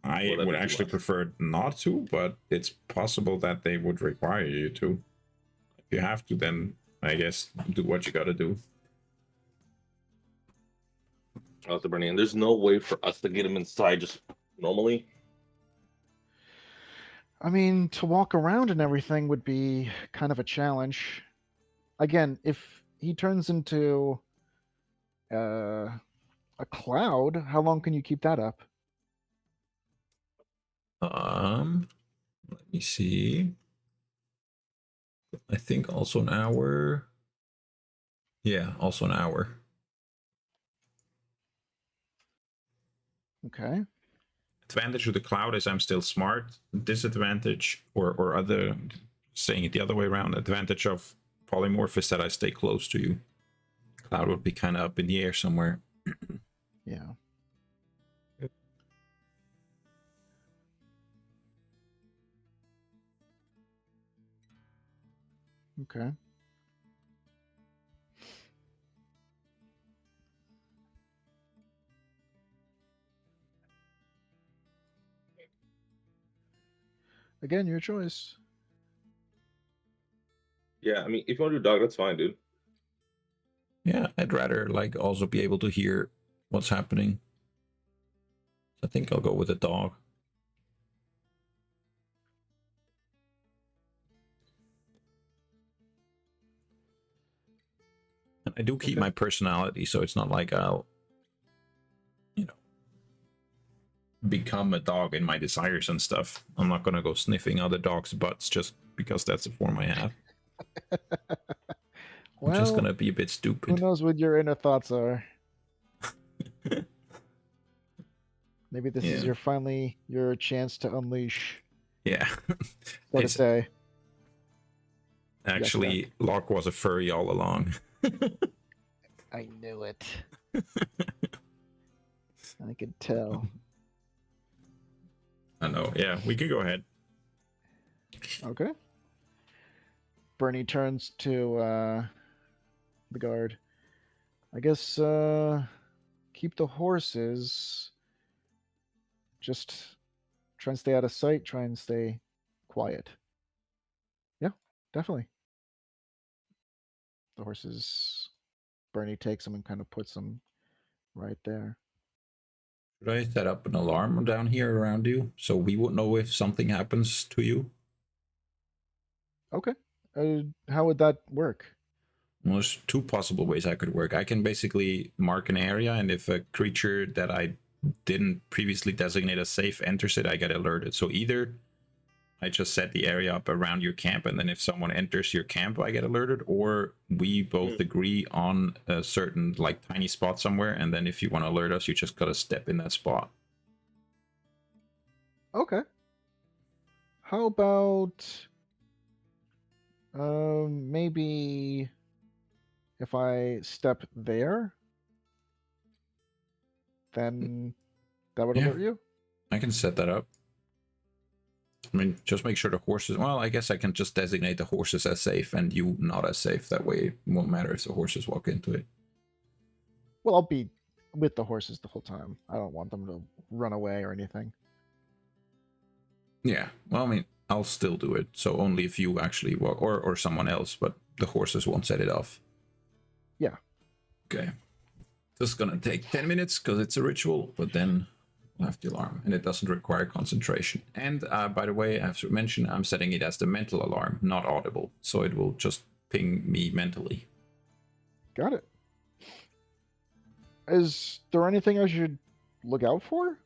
S3: I
S2: Will that
S3: would
S2: be too
S3: actually
S2: much?
S3: prefer not to, but it's possible that they would require you to. If you have to, then I guess do what you gotta do.
S2: Oh, the burning. There's no way for us to get him inside just normally.
S1: I mean, to walk around and everything would be kind of a challenge. Again, if he turns into a cloud, how long can you keep that up?
S3: Let me see. I think also an hour. Yeah, also an hour.
S1: Okay.
S3: Advantage of the cloud is I'm still smart. Disadvantage, or other, saying it the other way around, advantage of polymorph is that I stay close to you. Cloud would be kind of up in the air somewhere.
S1: Yeah. Okay. Again, your choice.
S2: Yeah, I mean, if you want to do dog, that's fine, dude.
S3: Yeah, I'd rather like also be able to hear what's happening. I think I'll go with a dog. And I do keep
S1: Okay.
S3: my personality, so it's not like I'll, become a dog in my desires and stuff. I'm not gonna go sniffing other dogs' butts just because that's the form I have. I'm just
S1: Well,
S3: gonna be a bit
S1: who
S3: stupid.
S1: knows what your inner thoughts are? Maybe this is
S3: Yeah.
S1: your chance to unleash,
S3: Yeah.
S1: so to say. Yes, Jack.
S3: Actually, Locke was a furry all along.
S1: I knew it. I could tell.
S3: I know. Yeah, we could go ahead.
S1: Okay. Bernie turns to the guard. I guess keep the horses. Just try and stay out of sight. Try and stay quiet. Yeah, definitely. The horses. Bernie takes them and kind of puts them right there.
S3: Should I set up an alarm down here around you so we would know if something happens to you?
S1: Okay. How would that work?
S3: Well, there's two possible ways I could work. I can basically mark an area, and if a creature that I didn't previously designate as safe enters it, I get alerted. So either I just set the area up around your camp, and then if someone enters your camp, I get alerted, or we both agree on a certain, like, tiny spot somewhere, and then if you want to alert us, you just gotta step in that spot.
S1: Okay. How about maybe if I step there, then that would
S3: Yeah,
S1: alert you?
S3: I can set that up. I mean, just make sure the horses. Well, I guess I can just designate the horses as safe and you not as safe. That way, it won't matter if the horses walk into it.
S1: Well, I'll be with the horses the whole time. I don't want them to run away or anything.
S3: Yeah. Well, I mean, I'll still do it. So only if you actually walk, or someone else, but the horses won't set it off.
S1: Yeah.
S3: Okay. This is gonna take 10 minutes because it's a ritual, but then we'll have the alarm, and it doesn't require concentration. And by the way, I have to mention, I'm setting it as the mental alarm, not audible, so it will just ping me mentally.
S1: Got it. Is there anything I should look out for?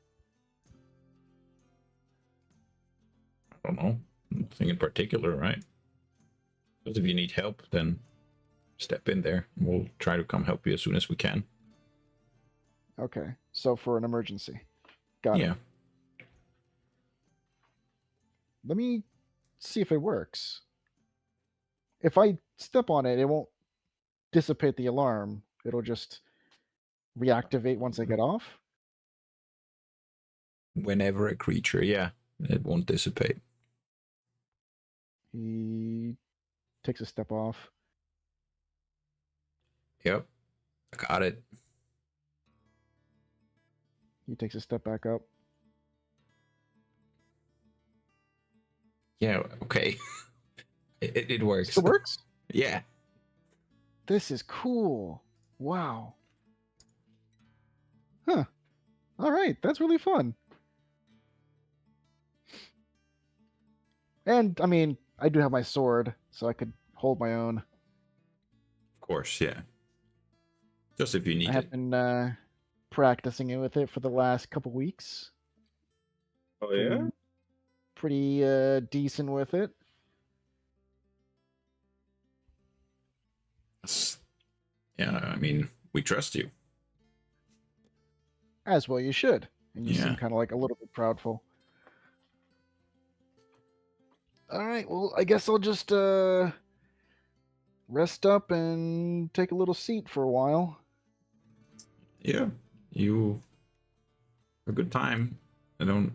S3: I don't know, nothing in particular, right? Because if you need help, then step in there. And we'll try to come help you as soon as we can.
S1: Okay. So for an emergency. Got
S3: Yeah.
S1: it. Let me see if it works. If I step on it, it won't dissipate the alarm. It'll just reactivate once I get off.
S3: Whenever a creature, yeah, it won't dissipate.
S1: He takes a step off.
S3: Yep. Got it.
S1: He takes a step back up.
S3: Yeah, okay. It works.
S1: Still works?
S3: Yeah.
S1: This is cool. Wow. Huh. All right, that's really fun. And I mean, I do have my sword, so I could hold my own.
S3: Of course, yeah. Just if you
S1: I
S3: need
S1: have
S3: it.
S1: been practicing it with it for the last couple weeks.
S2: Oh yeah.
S1: Pretty decent with it.
S3: Yeah, I mean, we trust you.
S1: As well you should. And you
S3: Yeah.
S1: seem kind of like a little bit proudful. All right, well, I guess I'll just rest up and take a little seat for a while.
S3: Yeah. You a good time. I don't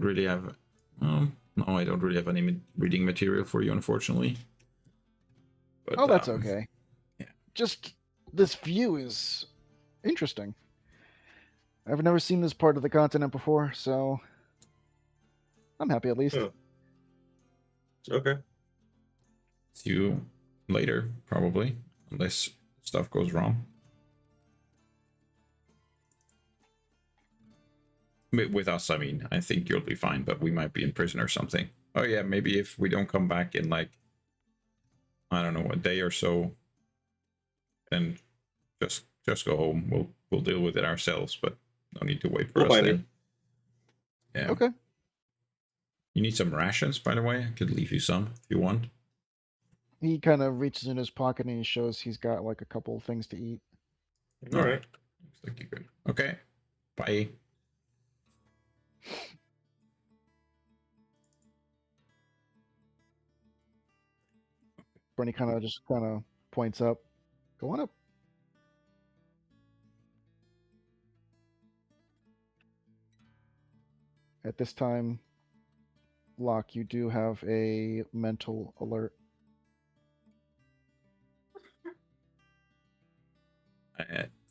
S3: really have no, I don't really have any reading material for you, unfortunately. But
S1: Oh, that's okay.
S3: Yeah.
S1: Just this view is interesting. I've never seen this part of the continent before, so I'm happy at least.
S2: Oh. Okay.
S3: See you later, probably, unless stuff goes wrong. With us, I mean, I think you'll be fine, but we might be in prison or something. Oh yeah, maybe if we don't come back in like, I don't know, a day or so, then just go home. We'll deal with it ourselves, but no need to wait for
S2: We'll
S3: us
S2: find
S3: then.
S2: you.
S3: Yeah.
S1: Okay.
S3: You need some rations, by the way. I could leave you some if you want.
S1: He kind of reaches in his pocket and he shows he's got like a couple of things to eat.
S2: All right.
S3: Looks like you're good. Okay. Bye.
S1: Bernie kind of points up. Go on up. At this time, Locke, you do have a mental alert.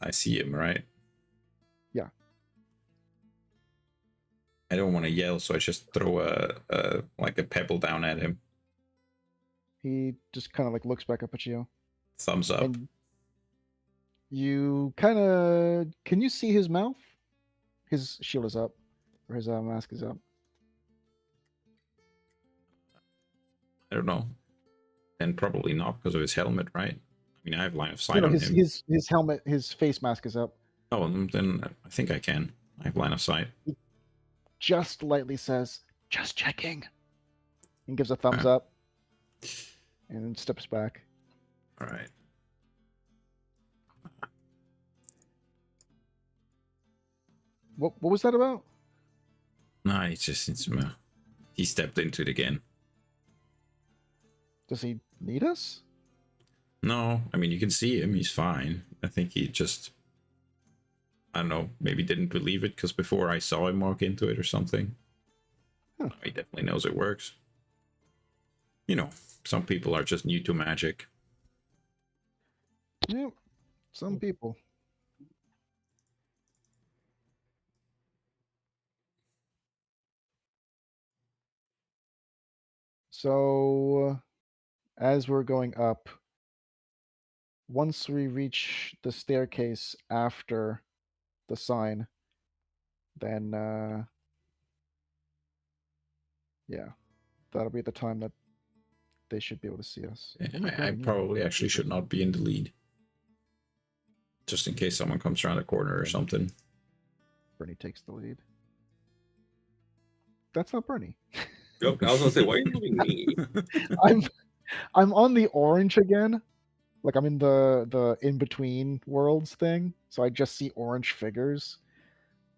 S3: I see him, right?
S1: Yeah.
S3: I don't want to yell, so I just throw a like a pebble down at him.
S1: He just kind of like looks back up at you.
S3: Thumbs up.
S1: And you kind of can you see his mouth? His shield is up, or his mask is up.
S3: I don't know. And probably not because of his helmet, right? I mean, I have line of sight
S1: No,
S3: on
S1: his
S3: him.
S1: his helmet, his face mask is up.
S3: Oh, then I think I can. I have line of sight.
S1: He just lightly says, "Just checking," and gives a thumbs up, and steps back.
S3: All right.
S1: What was that about?
S3: No, he stepped into it again.
S1: Does he need us?
S3: No, I mean you can see him. He's fine. I think he just, I don't know, maybe didn't believe it because before I saw him walk into it or something.
S1: Huh.
S3: He definitely knows it works. You know, some people are just new to magic.
S1: Yeah, some people. So, as we're going up, once we reach the staircase after the sign, then yeah, that'll be the time that they should be able to see us. Let me grab
S3: I
S1: an email.
S3: probably actually should not be in the lead. Just in case someone comes around the corner or something.
S1: Bernie takes the lead. That's not Bernie.
S2: Yep. I was gonna say, why are you doing me?
S1: I'm on the orange again. Like I'm in the in between worlds thing, so I just see orange figures.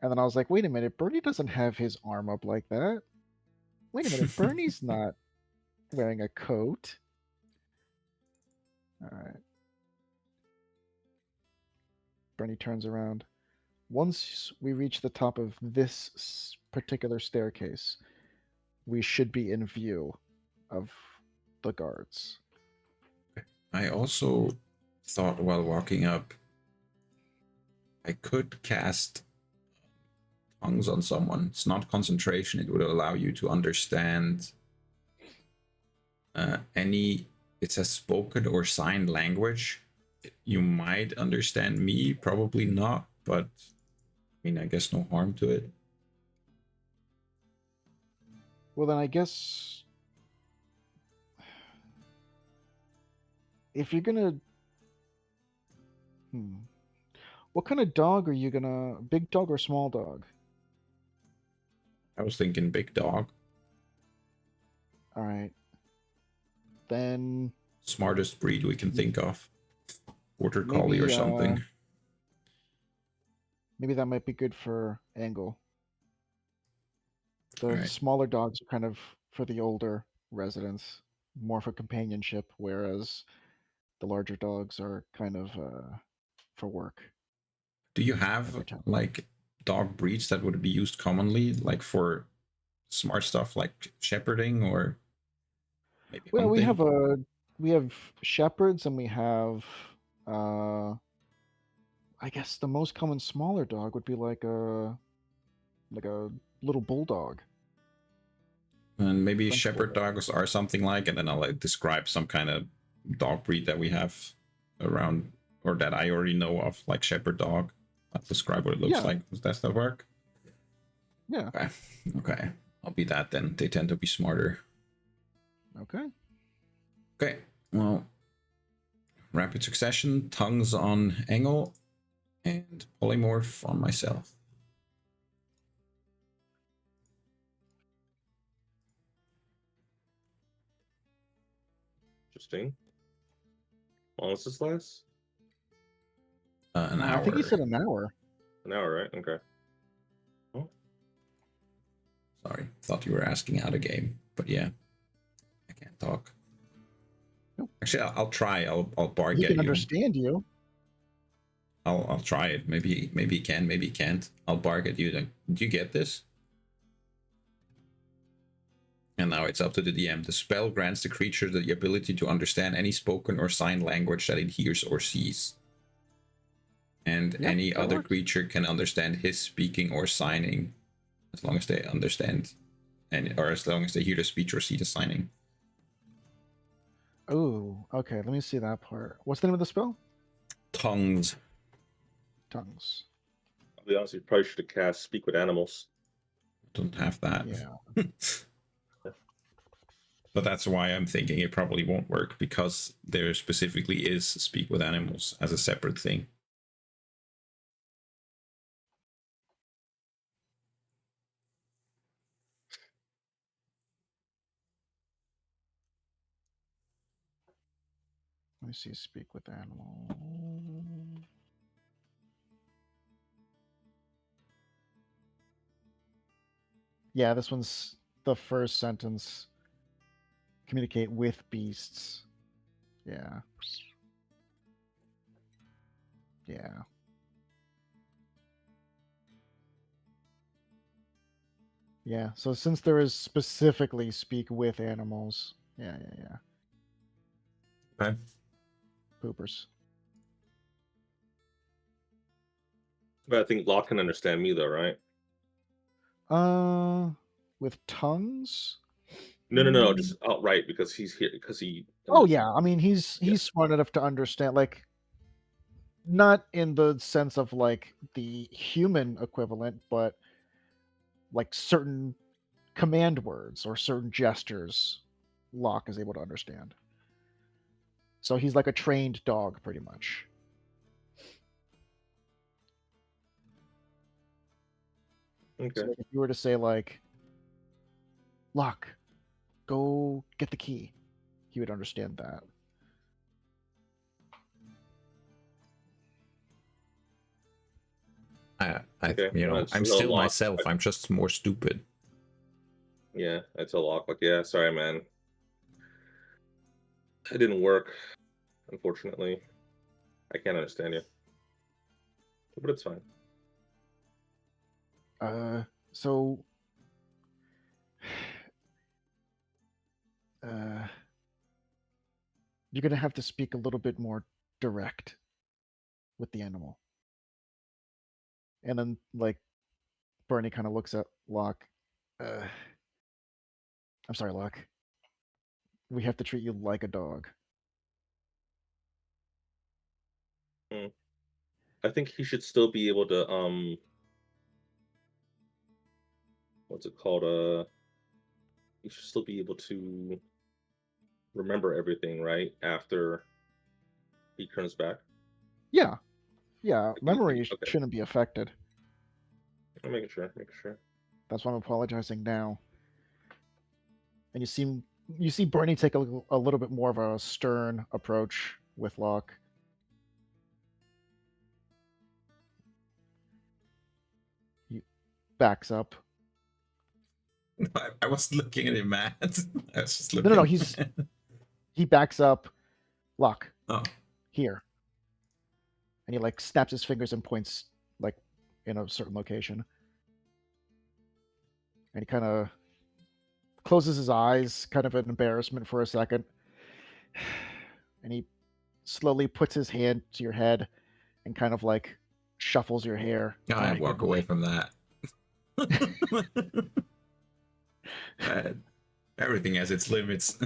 S1: And then I was like, wait a minute, Bernie doesn't have his arm up like that. Wait a minute, Bernie's not wearing a coat. All right. Bernie turns around. Once we reach the top of this particular staircase, we should be in view of the guards.
S3: I also thought while walking up, I could cast tongues on someone. It's not concentration. It would allow you to understand any. It says spoken or signed language. You might understand me, probably not, but I mean, I guess no harm to it.
S1: Well, then I guess if you're gonna, what kind of dog are you gonna? Big dog or small dog?
S3: I was thinking big dog,
S1: All right. Then
S3: smartest breed we can think of, border collie or
S1: maybe
S3: something.
S1: maybe that might be good for Angle. The
S3: Right.
S1: smaller dogs are kind of for the older residents, more for companionship, whereas the larger dogs are kind of for work
S3: Do you
S1: and
S3: have
S1: protection.
S3: like dog breeds that would be used commonly, like for smart stuff like shepherding or maybe
S1: Well,
S3: hunting?
S1: we have shepherds and we have uh I guess the most common smaller dog would be like a little bulldog.
S3: And maybe
S1: French
S3: shepherd
S1: bulldog.
S3: dogs are something like, and then I'll like describe some kind of dog breed that we have around or that I already know of, like shepherd dog. I'll describe what it looks
S1: Yeah,
S3: like. Does that still work?
S1: yeah.
S3: Okay. Okay. I'll be that then. They tend to be smarter.
S1: Okay.
S3: Okay. Well, rapid succession, tongues on Engel, and polymorph on myself.
S2: Interesting. How long does this last?
S3: An
S1: I think he
S3: hour.
S1: said an hour.
S2: An hour, right? Okay. Oh,
S3: Sorry, thought you were asking out a game, but yeah, I can't talk.
S1: Nope.
S3: Actually, I'll try. I'll bark
S1: He
S3: at
S1: can
S3: you.
S1: understand you.
S3: I'll try it. Maybe he can. Maybe he can't. I'll bark at you. Then, do you get this? And now it's up to the DM. The spell grants the creature the ability to understand any spoken or signed language that it hears or sees. And
S1: Yep,
S3: any
S1: that
S3: other
S1: works.
S3: creature can understand his speaking or signing, as long as they understand, or as long as they hear the speech or see the signing.
S1: Oh, okay. Let me see that part. What's the name of the spell?
S3: Tongues.
S1: Tongues.
S2: I'll be honest, you probably should have cast Speak with Animals.
S3: Don't have that.
S1: Yeah.
S3: But that's why I'm thinking it probably won't work, because there specifically is speak with animals as a separate thing.
S1: Let me see. Speak with animal. Yeah, this one's the first sentence. Communicate with beasts. Yeah. Yeah. Yeah. So since there is specifically speak with animals. Yeah, yeah, yeah.
S3: Okay.
S1: Poopers.
S2: But I think Locke can understand me, though, right?
S1: With tongues?
S2: No,
S1: Mm.
S2: just outright because he's here because he.
S1: Oh yeah, I mean he's
S2: Yeah.
S1: smart enough to understand, like, not in the sense of like the human equivalent, but like certain command words or certain gestures Locke is able to understand. So he's like a trained dog pretty much.
S2: Okay.
S1: So if you were to say like, Locke, go get the key, he would understand that.
S2: Okay.
S3: I'm
S2: No
S3: still
S2: Locke.
S3: myself. I'm just more stupid.
S2: Yeah, I tell Locke, like, yeah, sorry, man. It didn't work, unfortunately. I can't understand you. But it's fine.
S1: So uh You're gonna have to speak a little bit more direct with the animal. And then, like, Bernie kind of looks at Locke. I'm sorry, Locke. We have to treat you like a dog.
S2: I think he should still be able to what's it called? He should still be able to remember everything, right? After he turns back.
S1: Yeah, yeah. Memory
S2: Okay.
S1: shouldn't be affected.
S2: I'm making sure.
S1: That's why I'm apologizing now. And you see Bernie take a little bit more of a stern approach with Locke. He backs up.
S3: I was looking at him, Matt. I was just looking.
S1: No. He backs up. Locke.
S3: Oh.
S1: Here. And he like snaps his fingers and points like in a certain location. And he kind of closes his eyes, kind of an embarrassment for a second. And he slowly puts his hand to your head and kind of like shuffles your hair.
S3: I walk away from that. Everything has its limits.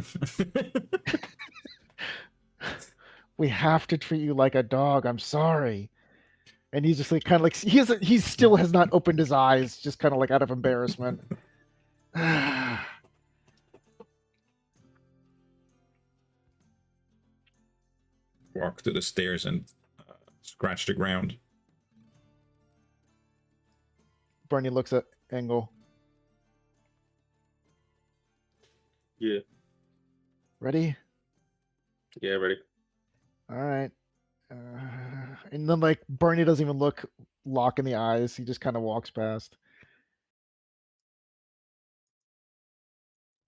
S1: We have to treat you like a dog. I'm sorry. And he's just like kind of like he still has not opened his eyes, just kind of like out of embarrassment.
S3: Walk to the stairs and scratch the ground.
S1: Bernie looks at Engel.
S2: Yeah.
S1: Ready?
S2: Yeah, ready.
S1: All right. And then like Bernie doesn't even look Locke in the eyes. He just kind of walks past.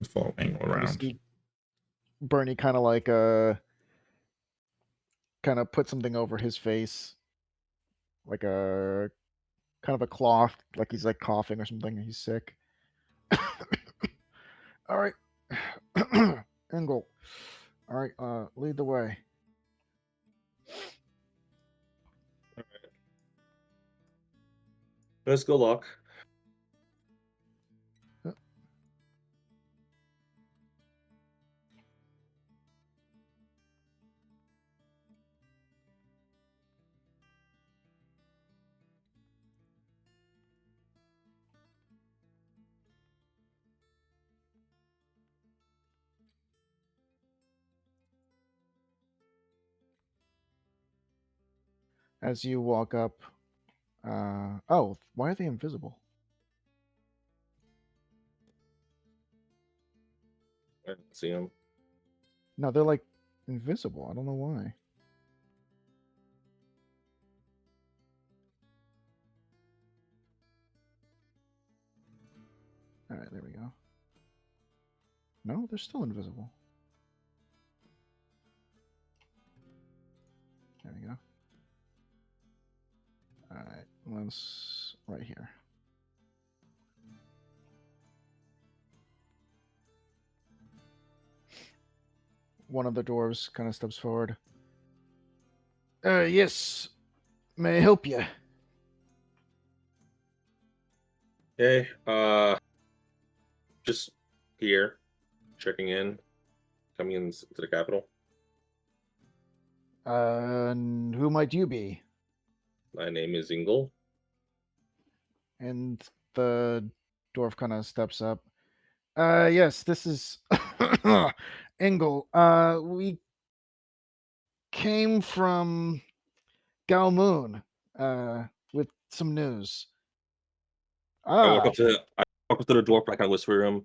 S3: Follow Engel around.
S1: You see Bernie kind of like kind of put something over his face, like a kind of a cloth, like he's like coughing or something. He's sick. All right, Engel. All right, lead the way.
S2: All right. Let's go, Locke.
S1: As you walk up, oh, why are they invisible?
S2: I don't see him.
S1: No, they're like invisible. I don't know why. All right, there we go. No, they're still invisible. There we go. All right, let's right here. One of the dwarves kind of steps forward. Yes. May I help you?
S2: Hey, just here, checking in, coming into the capital.
S1: And who might you be?
S2: My name is Engel.
S1: And the dwarf kind of steps up. Yes, this is Engel. We came from Galmoon, with some news.
S2: I walk up to the dwarf. I kind of whisper to him.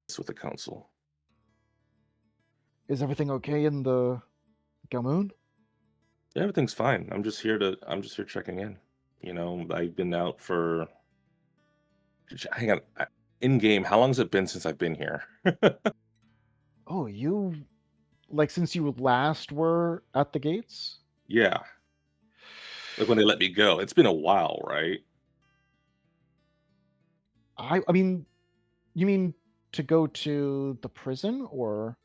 S2: It's with the council.
S1: Is everything okay in the Galmoon?
S2: Yeah, everything's fine. I'm just here checking in. You know, I've been out for. Hang on, in game. How long has it been since I've been here?
S1: Oh, you like since you last were at the gates?
S2: Yeah, like when they let me go. It's been a while, right?
S1: I mean, you mean to go to the prison or?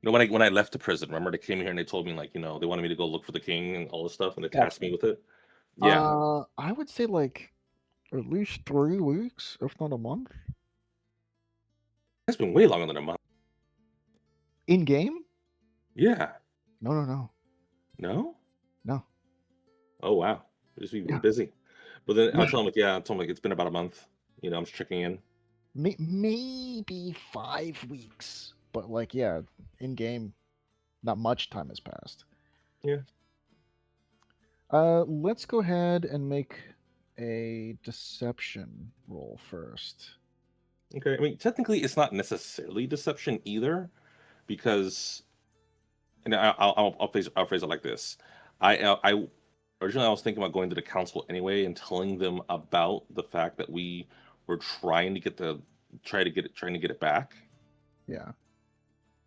S2: You know, when I left the prison, remember they came here and they told me like, you know, they wanted me to go look for the king and all this stuff, and they tasked me with it. Yeah,
S1: I would say like at least 3 weeks, if not a month.
S2: it's been way longer than a month.
S1: In game?
S2: Yeah,
S1: No, no, no,
S2: no.
S1: no.
S2: Oh wow, just been
S1: Yeah,
S2: busy. But then I
S1: yeah.
S2: told him like, yeah, I told him like it's been about a month. You know, I'm just checking in.
S1: Maybe 5 weeks, but like, yeah, in game, not much time has passed.
S2: Yeah.
S1: Let's go ahead and make a deception roll first.
S2: Okay. I mean, technically, it's not necessarily deception either, because and I'll phrase it like this. I originally I was thinking about going to the council anyway and telling them about the fact that we were trying to get it back,
S1: Yeah.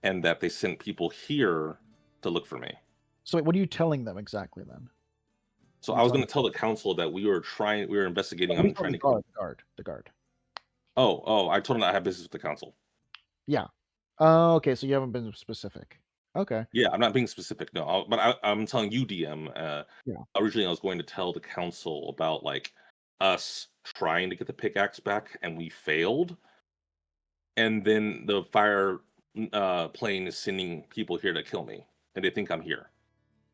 S2: and that they sent people here to look for me.
S1: So wait, what are you telling them exactly then?
S2: So
S1: What are
S2: I
S1: you
S2: was
S1: telling?
S2: going to tell the council that we were investigating
S1: What are you
S2: on
S1: telling
S2: trying
S1: the
S2: to get.
S1: guard? The guard.
S2: Oh, I told them that I have business with the council.
S1: Yeah. Oh, okay. So you haven't been specific. Okay.
S2: Yeah, I'm not being specific, no, but I'm telling you, DM.
S1: Yeah.
S2: Originally, I was going to tell the council about like us trying to get the pickaxe back, and we failed, and then the fire plane is sending people here to kill me, and they think I'm here.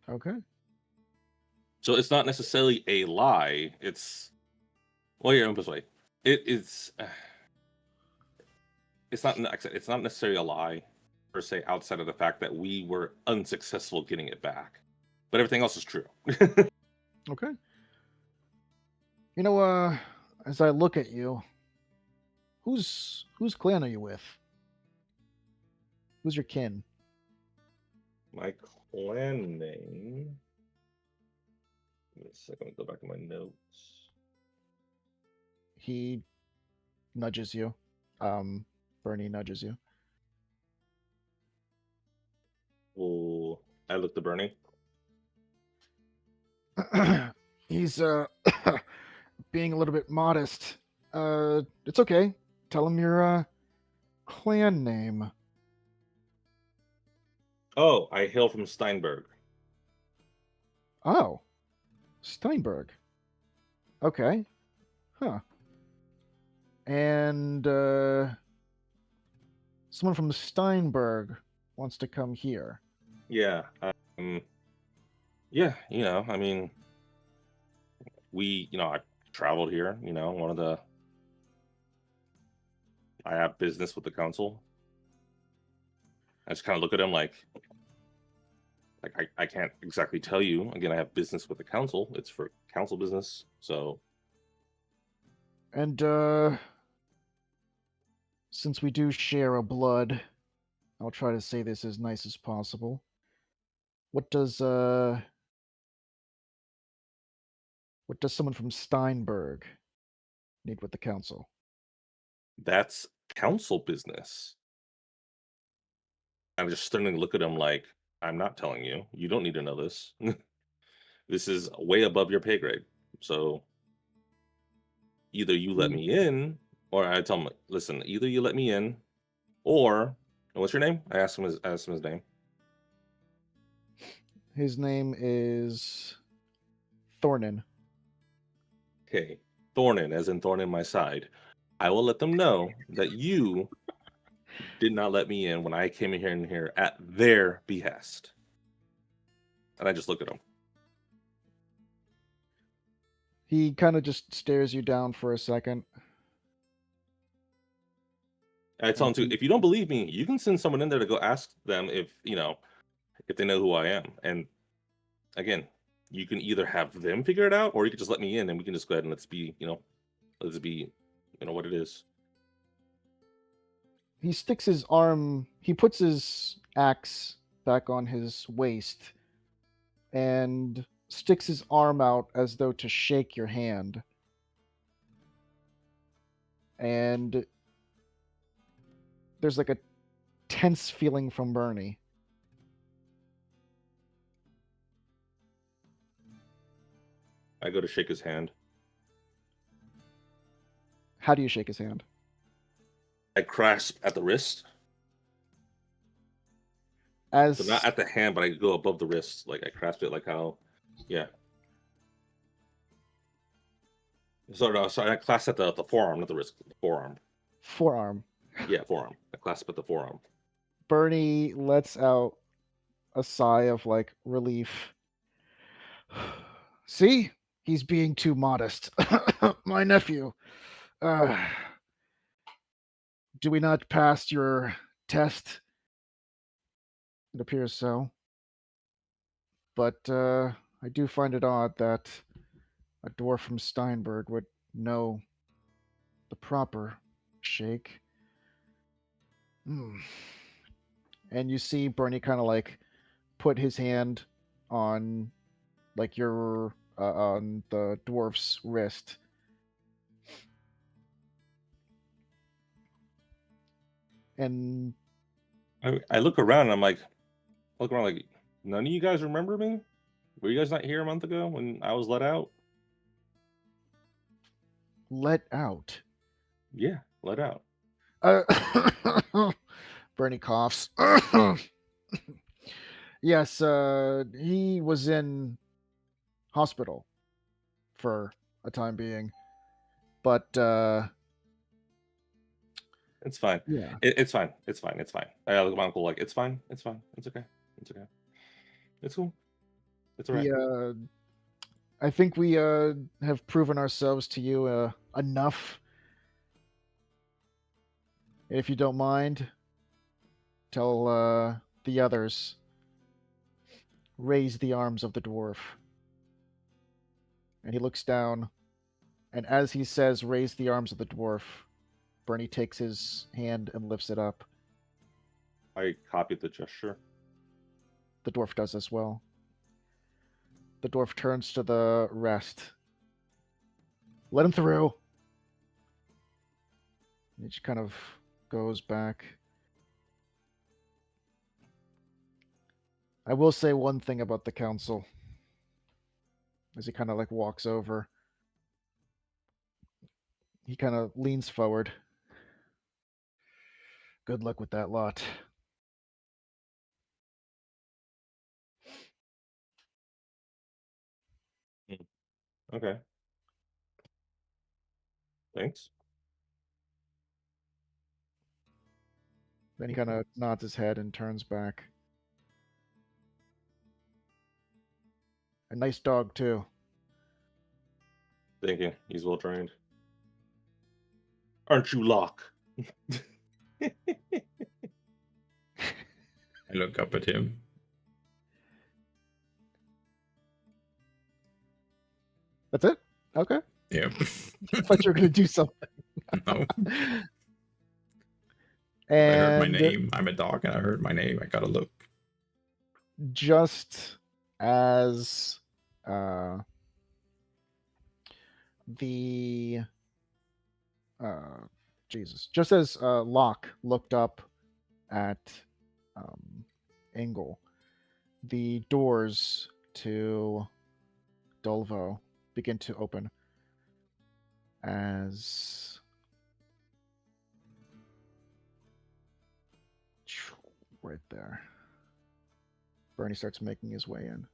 S1: Okay.
S2: So it's not necessarily a lie. It's well, yeah, this way. It is. It's not. Like I said, it's not necessarily a lie per se, outside of the fact that we were unsuccessful getting it back, but everything else is true.
S1: Okay. You know, as I look at you, whose clan are you with? Who's your kin?
S2: My clan name. Give me a second. Let me go back to my notes.
S1: He nudges you. Bernie nudges you.
S2: Well, I looked at Bernie.
S1: He's being a little bit modest. It's okay. Tell him your clan name.
S2: Oh, I hail from Steinberg.
S1: Oh, Steinberg. Okay. Huh. And someone from Steinberg wants to come here.
S2: Yeah. Um. Yeah. You know. I mean, I traveled here. You know, one of the. I have business with the council. I just kind of look at him like I can't exactly tell you. Again, I have business with the council. It's for council business. So
S1: And since we do share a blood, I'll try to say this as nice as possible. What does someone from Steinberg need with the council?
S2: that's council business. I'm just starting to look at him like I'm not telling you. You don't need to know this. This is way above your pay grade. So either you let
S1: He,
S2: me in, or I tell him, listen, either you let me in, or and what's your name? I asked him his name.
S1: his name is Thornin.
S2: Okay, Thornin, as in thorn in my side. I will let them know that you did not let me in when I came in here at their behest. And I just look at him.
S1: He kind of just stares you down for a second.
S2: And I tell him to, if you don't believe me, you can send someone in there to go ask them if they know who I am. And again, you can either have them figure it out, or you can just let me in, and we can just go ahead and let's be, what it is.
S1: He sticks his arm, he puts his axe back on his waist and sticks his arm out as though to shake your hand. And there's like a tense feeling from Bernie.
S2: I go to shake his hand.
S1: How do you shake his hand?
S2: I grasp at the wrist.
S1: As
S2: not at the hand, but I go above the wrist. Like I grasp it like how, yeah. Sorry, I clasp at the forearm, not the wrist, the forearm.
S1: forearm,
S2: Yeah, forearm. I clasp at the forearm.
S1: Bernie lets out a sigh of like relief. See, he's being too modest. My nephew. Uh, do we not pass your test? It appears so. But I do find it odd that a dwarf from Steinberg would know the proper shake. Hmm. And you see Bernie kind of like put his hand on like your on the dwarf's wrist. And
S2: I look around and I'm like, none of you guys remember me? Were you guys not here a month ago when I was let out?
S1: let out.
S2: Yeah, let out.
S1: Bernie coughs. Yes, he was in hospital for a time being, but
S2: It's fine.
S1: yeah,
S2: It's fine. It's fine. It's fine. I look at my uncle like, it's fine. It's fine. It's okay. It's okay. It's cool. It's all right.
S1: he. I think we have proven ourselves to you enough. If you don't mind, tell the others. Raise the arms of the dwarf. And he looks down, and as he says, raise the arms of the dwarf, Bernie takes his hand and lifts it up.
S2: I copied the gesture.
S1: The dwarf does as well. The dwarf turns to the rest. Let him through. He just kind of goes back. I will say one thing about the council. As he kind of like walks over, he kind of leans forward. Good luck with that lot.
S2: Okay. Thanks.
S1: Then he kind of nods his head and turns back. A nice dog, too.
S2: Thank you. He's well trained. Aren't you, Locke?
S3: I look up at him.
S1: That's it? Okay.
S3: Yep.
S1: I thought you were going to do something.
S3: No. I heard my
S1: And
S3: name. I'm a dog and I heard my name. I gotta look.
S1: just as the just as Locke looked up at Engel, the doors to Dolvo begin to open as right there. Bernie starts making his way in.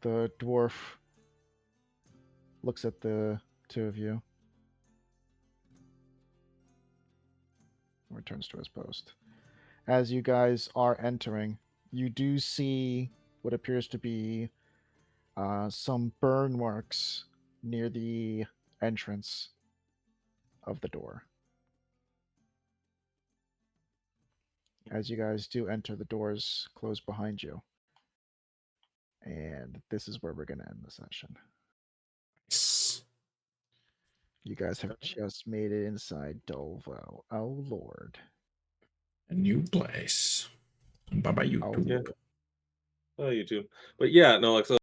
S1: The dwarf looks at the two of you and returns to his post. As you guys are entering, you do see what appears to be some burn marks near the entrance of the door. As you guys do enter, the doors close behind you. And this is where we're going to end the session. You guys have just made it inside Dolvo. Oh, Lord.
S3: A new place. Bye bye,
S1: Oh,
S3: YouTube.
S2: Yeah. Oh, you too. But yeah, no, like so